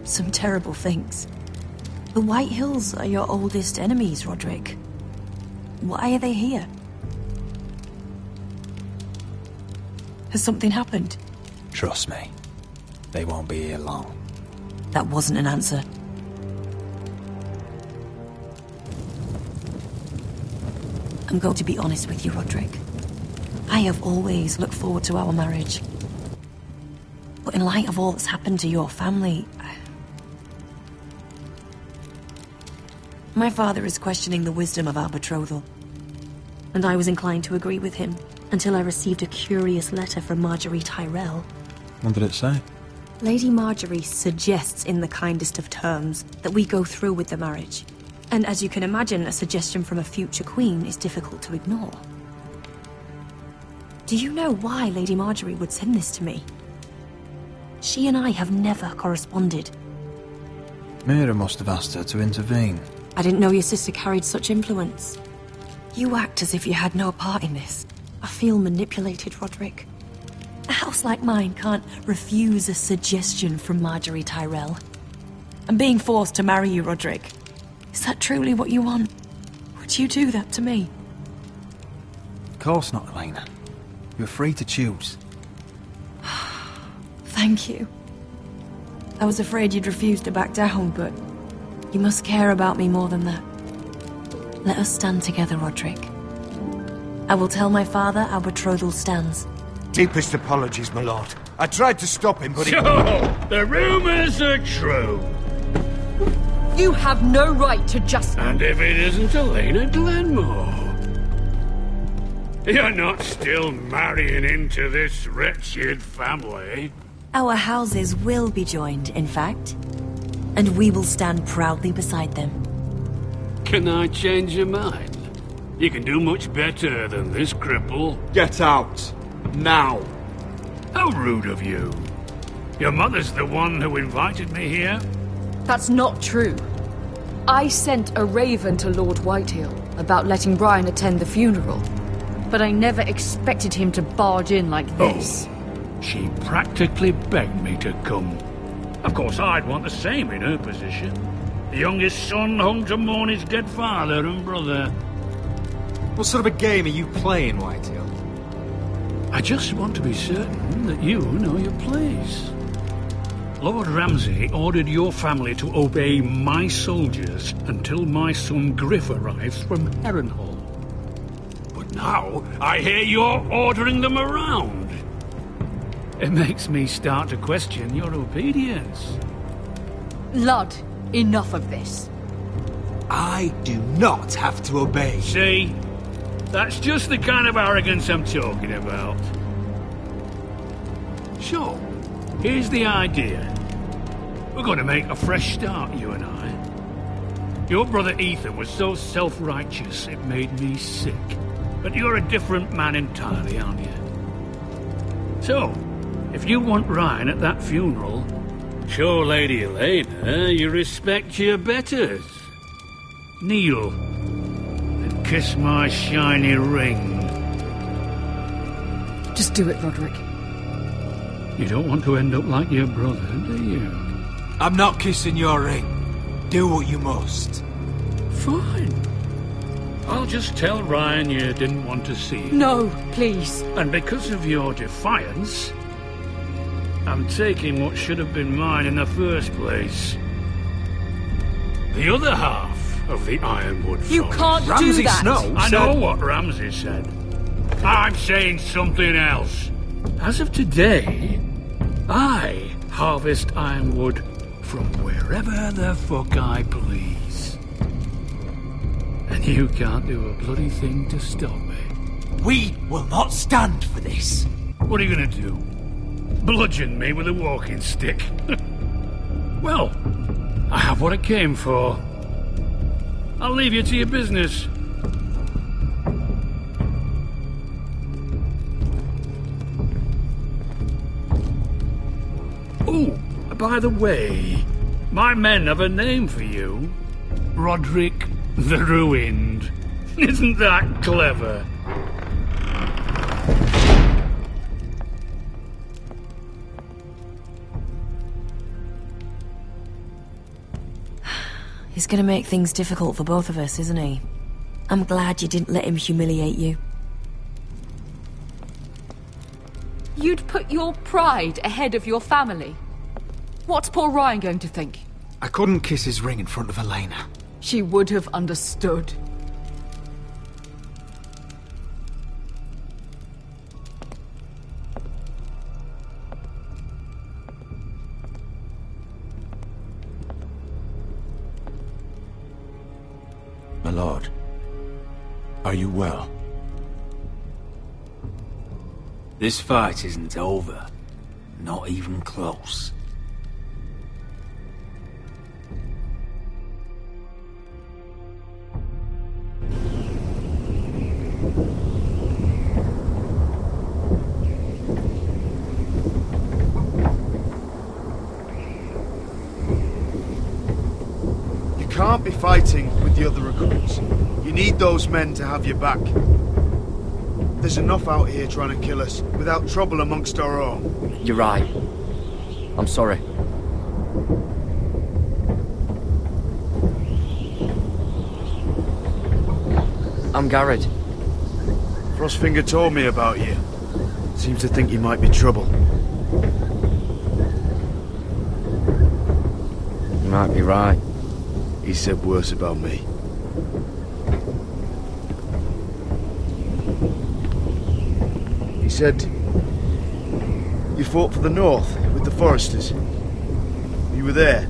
some terrible things. The White Hills are your oldest enemies, Roderick. Why are they here? Has something happened? Trust me. They won't be here long. That wasn't an answer. I'm going to be honest with you, Roderick. I have always looked forward to our marriage. But in light of all that's happened to your family... My father is questioning the wisdom of our betrothal. And I was inclined to agree with him, until I received a curious letter from Marjorie Tyrell. What did it say? Lady Marjorie suggests in the kindest of terms that we go through with the marriage. And as you can imagine, a suggestion from a future queen is difficult to ignore. Do you know why Lady Marjorie would send this to me? She and I have never corresponded. Mira must have asked her to intervene. I didn't know your sister carried such influence. You act as if you had no part in this. I feel manipulated, Roderick. A house like mine can't refuse a suggestion from Marjorie Tyrell. I'm being forced to marry you, Roderick. Is that truly what you want? Would you do that to me? Of course not, Elena. You're free to choose. Thank you. I was afraid you'd refuse to back down, but you must care about me more than that. Let us stand together, Roderick. I will tell my father our betrothal stands. Deepest apologies, my lord. I tried to stop him, but So, the rumors are true. You have no right to just... And if it isn't Elena Glenmore? You're not still marrying into this wretched family? Our houses will be joined, in fact. And we will stand proudly beside them. Can I change your mind? You can do much better than this cripple. Get out. Now. How rude of you. Your mother's the one who invited me here? That's not true. I sent a raven to Lord Whitehill about letting Brian attend the funeral. But I never expected him to barge in like this. Oh, she practically begged me to come. Of course, I'd want the same in her position. The youngest son home to mourn his dead father and brother. What sort of a game are you playing, Whitehill? I just want to be certain that you know your place. Lord Ramsay ordered your family to obey my soldiers until my son Griff arrives from Harrenhal. But now, I hear you're ordering them around. It makes me start to question your obedience. Lud, enough of this. I do not have to obey. See? That's just the kind of arrogance I'm talking about. So, here's the idea. We're going to make a fresh start, you and I. Your brother Ethan was so self-righteous it made me sick. But you're a different man entirely, aren't you? So, if you want Ryan at that funeral, show Lady Elena you respect your betters. Kneel and kiss my shiny ring. Just do it, Roderick. You don't want to end up like your brother, do you? I'm not kissing your ring. Do what you must. Fine. I'll just tell Ryan you didn't want to see him. No, please. And because of your defiance, I'm taking what should have been mine in the first place. The other half of the Ironwood Forest. You can't do that! Snow I know what Ramsay said. I'm saying something else. As of today, I harvest ironwood from wherever the fuck I please. And you can't do a bloody thing to stop me. We will not stand for this. What are you gonna do? Bludgeon me with a walking stick? Well, I have what I came for. I'll leave you to your business. Oh, by the way, my men have a name for you. Roderick the Ruined. Isn't that clever? He's gonna make things difficult for both of us, isn't he? I'm glad you didn't let him humiliate you. You'd put your pride ahead of your family. What's poor Ryan going to think? I couldn't kiss his ring in front of Elena. She would have understood. My lord, are you well? This fight isn't over. Not even close. You can't be fighting with the other recruits. You need those men to have your back. There's enough out here trying to kill us, without trouble amongst our own. You're right. I'm sorry. I'm Garrett. Frostfinger told me about you. Seems to think you might be trouble. You might be right. He said worse about me. He said you fought for the North with the Foresters. You were there,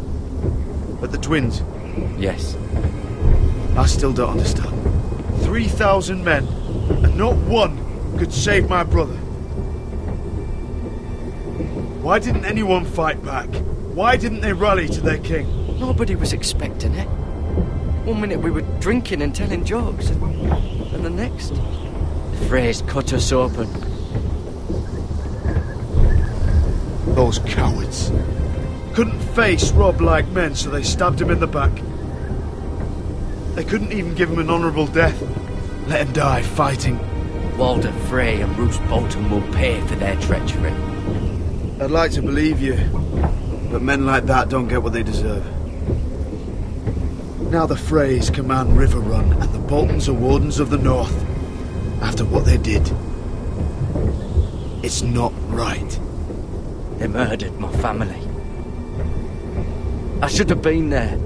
at the Twins. Yes. I still don't understand. 3,000 men, and not one could save my brother. Why didn't anyone fight back? Why didn't they rally to their king? Nobody was expecting it. One minute we were drinking and telling jokes, and the next, the Freys cut us open. Those cowards. Couldn't face Rob like men, so they stabbed him in the back. They couldn't even give him an honourable death. Let him die fighting. Walder Frey and Roose Bolton will pay for their treachery. I'd like to believe you, but men like that don't get what they deserve. Now the Freys command River Run, and the Boltons are Wardens of the North. After what they did. It's not right. They murdered my family. I should have been there.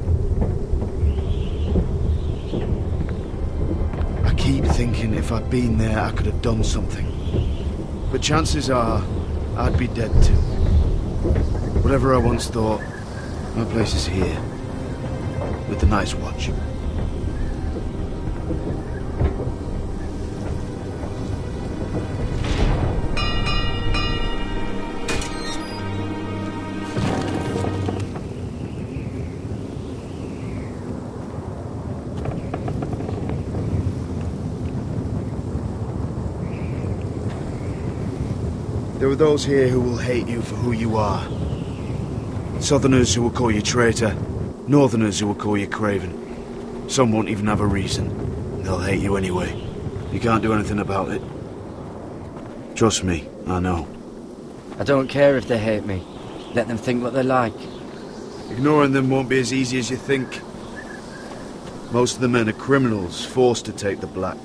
I keep thinking if I'd been there, I could have done something. But chances are, I'd be dead too. Whatever I once thought, my place is here. With the Night's Watch. There are those here who will hate you for who you are. Southerners who will call you traitor. Northerners who will call you craven. Some won't even have a reason. They'll hate you anyway. You can't do anything about it. Trust me, I know. I don't care if they hate me. Let them think what they like. Ignoring them won't be as easy as you think. Most of the men are criminals, forced to take the black.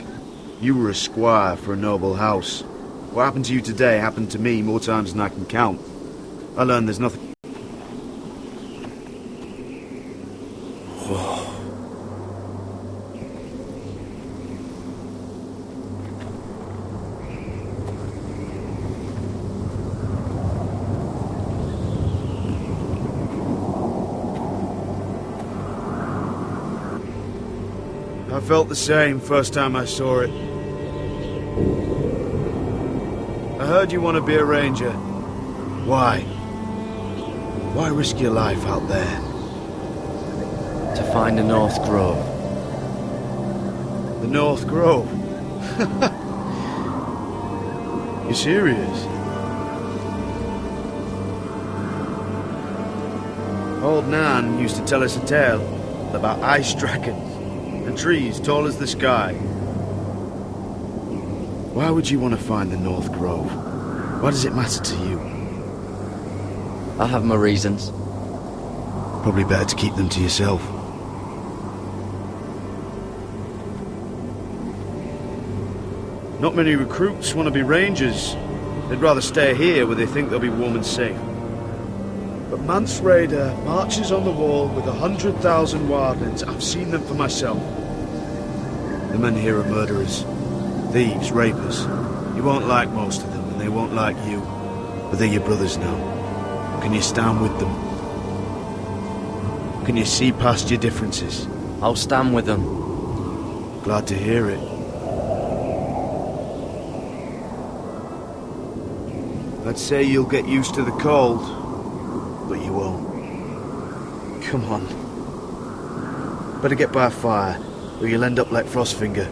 You were a squire for a noble house. What happened to you today happened to me more times than I can count. I learned there's nothing... I felt the same first time I saw it. I heard you want to be a ranger. Why? Why risk your life out there? To find the North Grove. The North Grove? You serious? Old Nan used to tell us a tale about ice dragons and trees tall as the sky. Why would you want to find the North Grove? Why does it matter to you? I have my reasons. Probably better to keep them to yourself. Not many recruits want to be rangers. They'd rather stay here where they think they'll be warm and safe. But Mance Raider marches on the wall with 100,000 wildlings. I've seen them for myself. The men here are murderers. Thieves, rapers. You won't like most of them, and they won't like you. But they're your brothers now. Can you stand with them? Can you see past your differences? I'll stand with them. Glad to hear it. I'd say you'll get used to the cold, but you won't. Come on. Better get by a fire, or you'll end up like Frostfinger.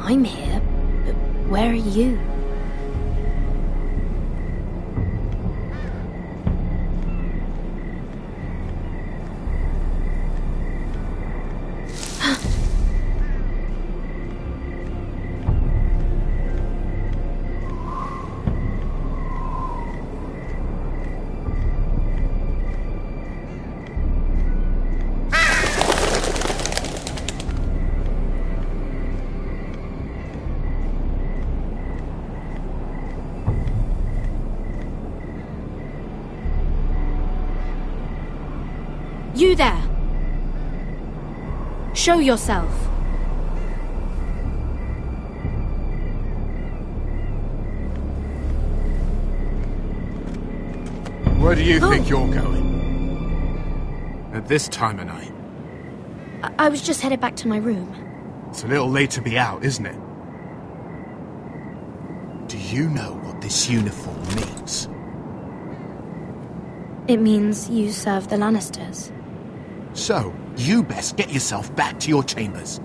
I'm here, but where are you? You there! Show yourself. Where do you think you're going? At this time of night? I was just headed back to my room. It's a little late to be out, isn't it? Do you know what this uniform means? It means you serve the Lannisters. So, you best get yourself back to your chambers.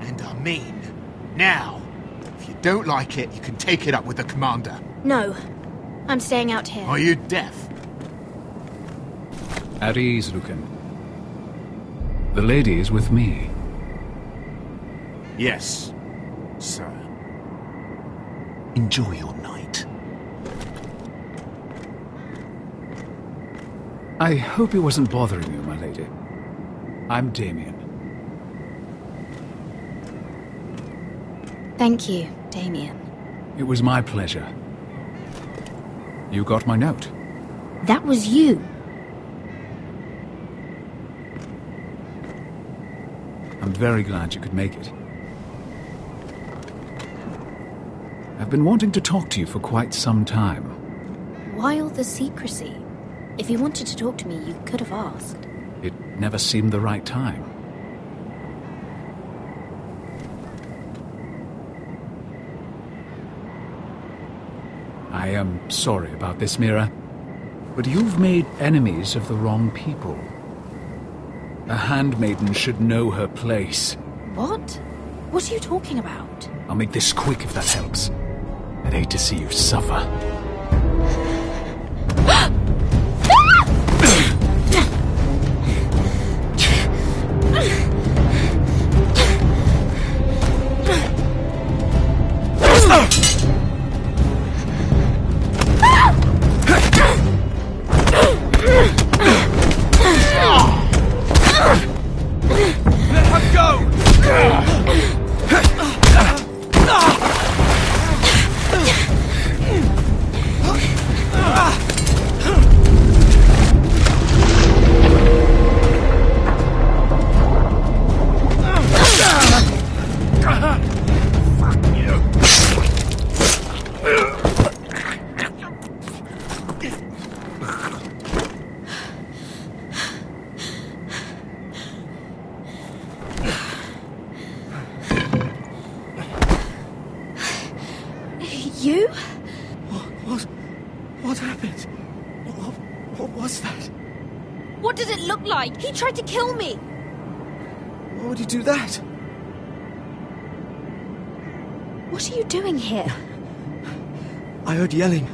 And I mean, now. If you don't like it, you can take it up with the commander. No. I'm staying out here. Are you deaf? At ease, Lucan. The lady is with me. Yes, sir. Enjoy your night. I hope it wasn't bothering you, my lady. I'm Damien. Thank you, Damien. It was my pleasure. You got my note. That was you. I'm very glad you could make it. I've been wanting to talk to you for quite some time. Why all the secrecy? If you wanted to talk to me, you could have asked. It never seemed the right time. I am sorry about this, Mira, but you've made enemies of the wrong people. A handmaiden should know her place. What? What are you talking about? I'll make this quick if that helps. I'd hate to see you suffer. You? What happened? What was that? What did it look like? He tried to kill me! Why would he do that? What are you doing here? I heard yelling.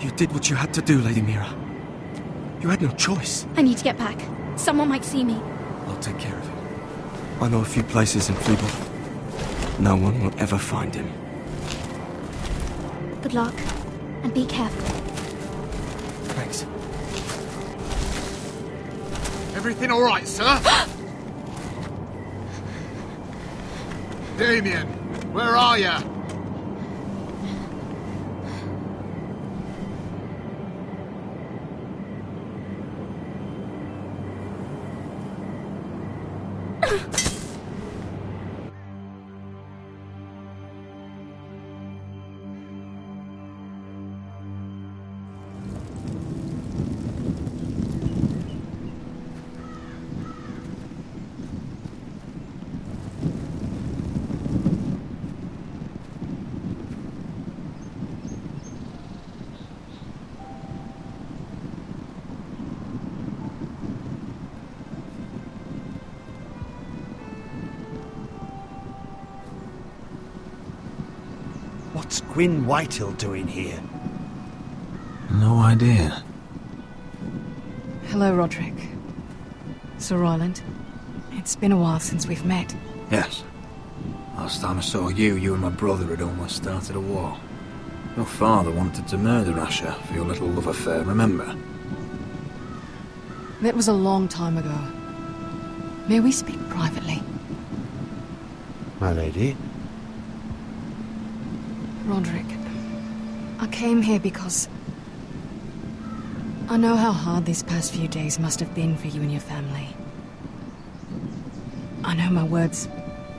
You did what you had to do, Lady Mira. You had no choice. I need to get back. Someone might see me. I'll take care of it. I know a few places in Fleabor. No one will ever find him. Good luck, and be careful. Thanks. Everything all right, sir? Damien, where are you? What's Gwyn Whitehill doing here? No idea. Hello, Roderick. Sir Roland. It's been a while since we've met. Yes. Last time I saw you and my brother had almost started a war. Your father wanted to murder Asher for your little love affair, remember? That was a long time ago. May we speak privately? My lady? Roderick, I came here because I know how hard these past few days must have been for you and your family. I know my words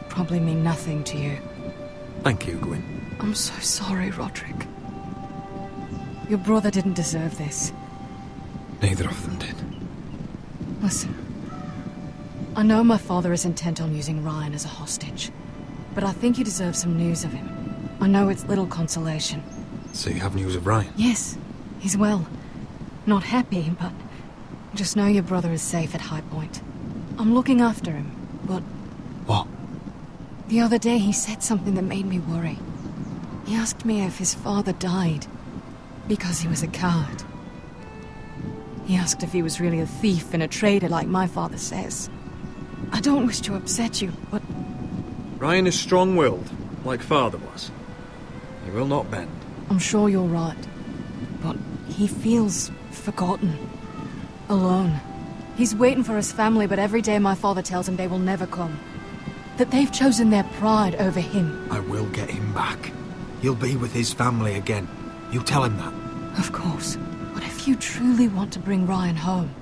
probably mean nothing to you. Thank you, Gwyn. I'm so sorry, Roderick. Your brother didn't deserve this. Neither of them did. Listen, I know my father is intent on using Ryan as a hostage, but I think you deserve some news of him. I know it's little consolation. So you have news of Ryan? Yes, he's well. Not happy, but just know your brother is safe at High Point. I'm looking after him, but... What? The other day he said something that made me worry. He asked me if his father died because he was a coward. He asked if he was really a thief and a traitor like my father says. I don't wish to upset you, but... Ryan is strong-willed, like father was. He will not bend. I'm sure you're right, but he feels forgotten. Alone. He's waiting for his family, but every day my father tells him they will never come. That they've chosen their pride over him. I will get him back. He'll be with his family again. You tell him that. Of course. But if you truly want to bring Ryan home,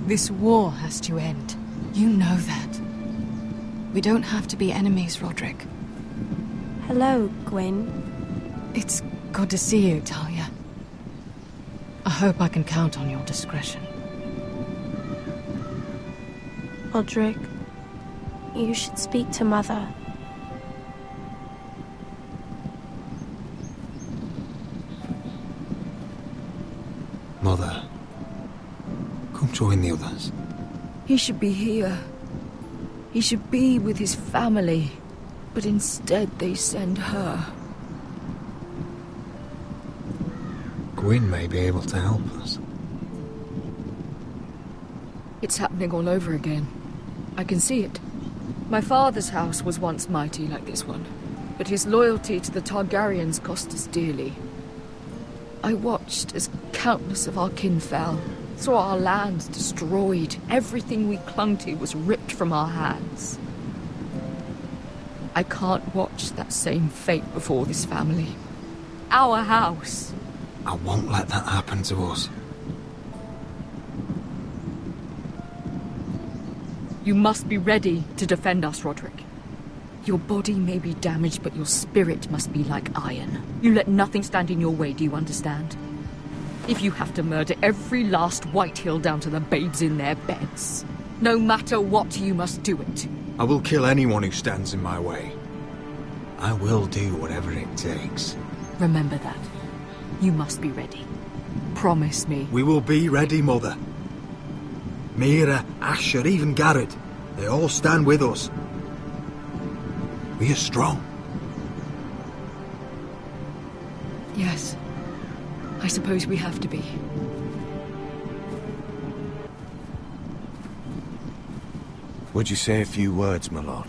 this war has to end. You know that. We don't have to be enemies, Roderick. Hello, Gwyn. It's good to see you, Talia. I hope I can count on your discretion. Roderick, you should speak to Mother. Mother, come join the others. He should be here. He should be with his family. But instead they send her. Gwyn may be able to help us. It's happening all over again. I can see it. My father's house was once mighty like this one, but his loyalty to the Targaryens cost us dearly. I watched as countless of our kin fell, saw our lands destroyed, everything we clung to was ripped from our hands. I can't watch that same fate before this family. Our house. I won't let that happen to us. You must be ready to defend us, Roderick. Your body may be damaged, but your spirit must be like iron. You let nothing stand in your way, do you understand? If you have to murder every last Whitehill down to the babes in their beds, no matter what, you must do it. I will kill anyone who stands in my way. I will do whatever it takes. Remember that. You must be ready. Promise me. We will be ready, Mother. Mira, Asher, even Garrett, they all stand with us. We are strong. Yes. I suppose we have to be. Would you say a few words, my lord?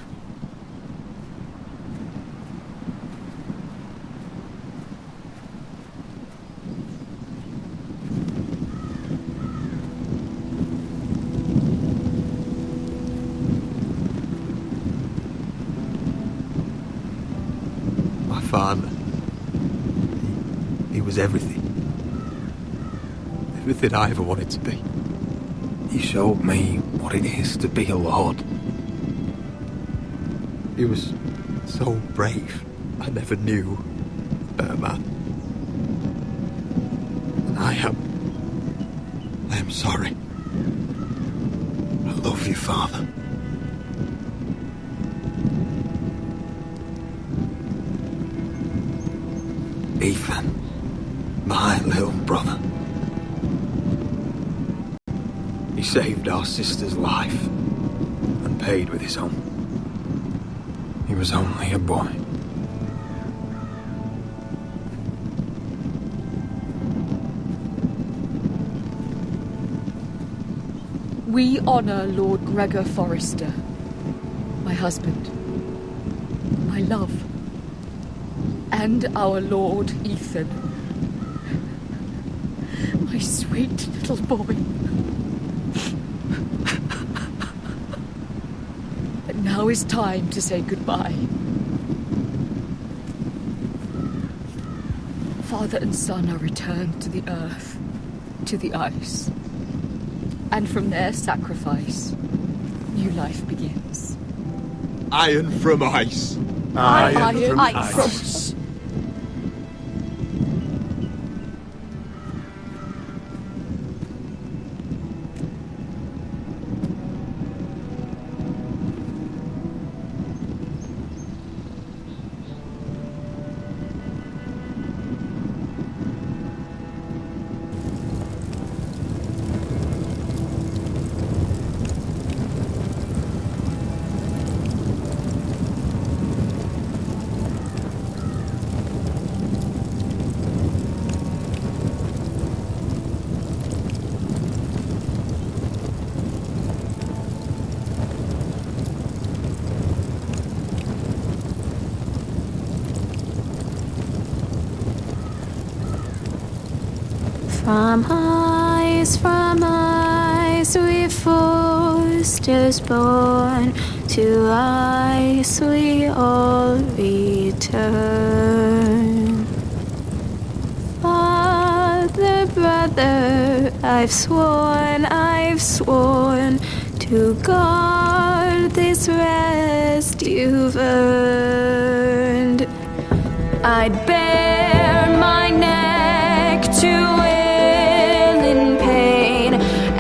My father. He was everything. Everything I ever wanted to be. He showed me what it is to be a lord. He was so brave. I never knew a better man. And I am sorry. I love you, Father. Ethan, my little brother. He saved our sister's life and paid with his own. He was only a boy. We honor Lord Gregor Forrester, my husband, my love, and our Lord Ethan, my sweet little boy. But now is time to say goodbye. father and son are returned to the earth, to the ice. And from their sacrifice, new life begins. Iron from ice. Iron from ice. From ice we foresters born, to ice we all return. Father, brother, I've sworn to guard this rest you've earned. I'd bare my neck to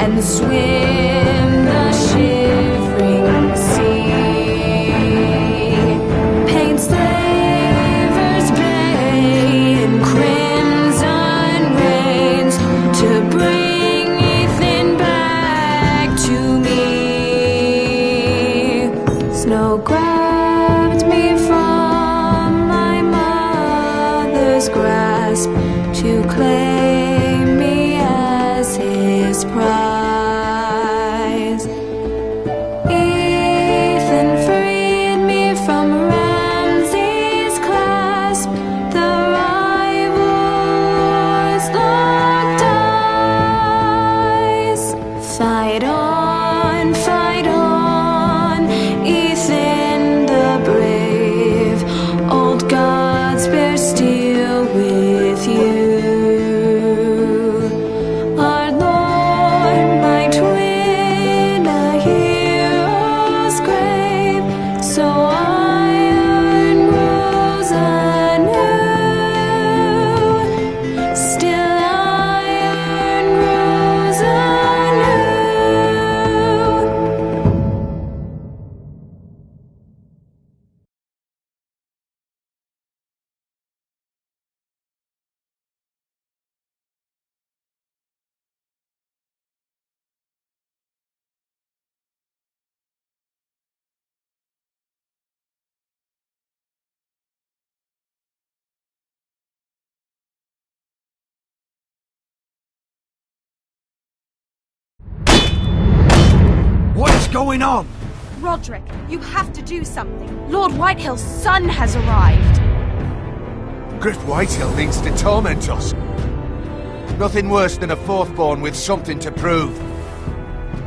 and swim the shivering sea. Paint slavers bay in crimson rains to bring Ethan back to me. Snow grabbed me from my mother's grasp to claim me as his prize. Going on? Roderick, you have to do something. Lord Whitehill's son has arrived. Griff Whitehill means to torment us. Nothing worse than a fourth-born with something to prove.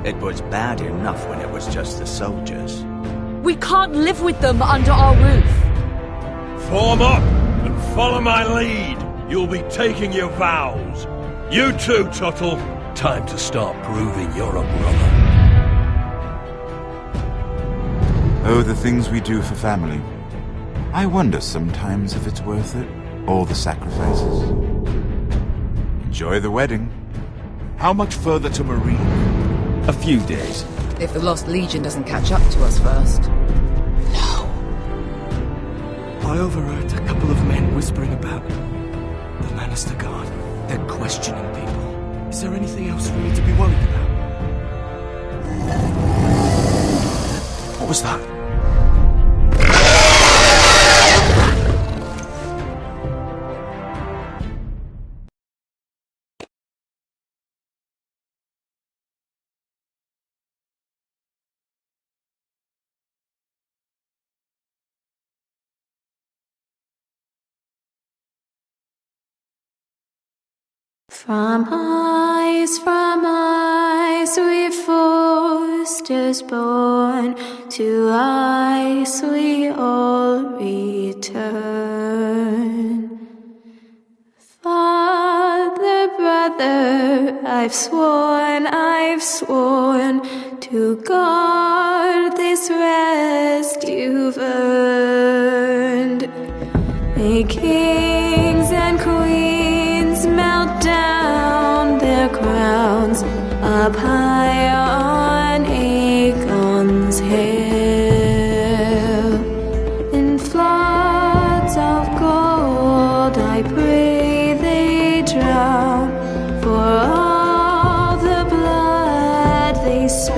It was bad enough when it was just the soldiers. We can't live with them under our roof. Form up and follow my lead. You'll be taking your vows. You too, Tuttle. Time to start proving you're a brother. Oh, the things we do for family. I wonder sometimes if it's worth it. All the sacrifices. Enjoy the wedding. How much further to Marine? A few days. If the Lost Legion doesn't catch up to us first. I overheard a couple of men whispering about the Lannister Guard. They're questioning people. Is there anything else we need to be worried about? What was that? From ice we foresters born, to ice we all return. Father, I've sworn to guard this rest you've earned. May kings and queens melt down their crowns up high on Aegon's hill. In floods of gold I pray they drown, for all the blood they spill.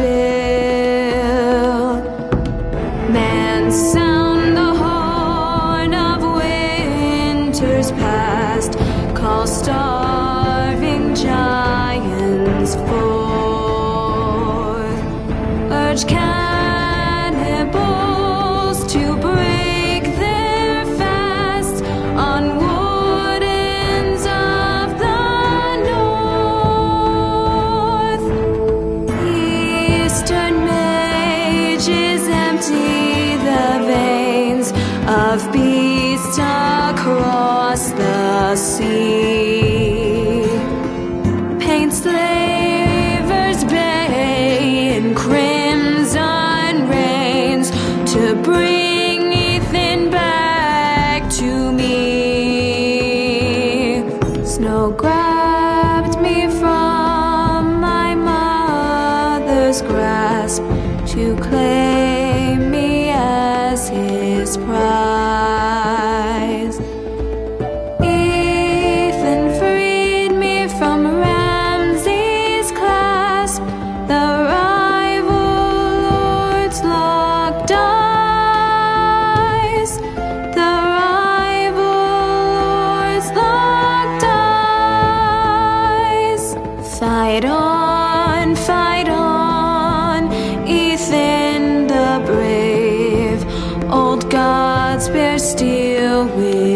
Man, sound the horn of winter's past, call starving giants forth, urge cannibals to break their fast on wardens of the north. Eastern mages empty the veins of beasts across the sea. Paint slavers bay in crimson rains to bring Ethan back to me. Snow grabbed me from my mother's grasp to claim me as his prize. Ethan freed me from Ramsay's clasp, the rival lord's locked eyes, the rival lord's locked eyes. Fight on, Ethan the brave. Old gods bear steel with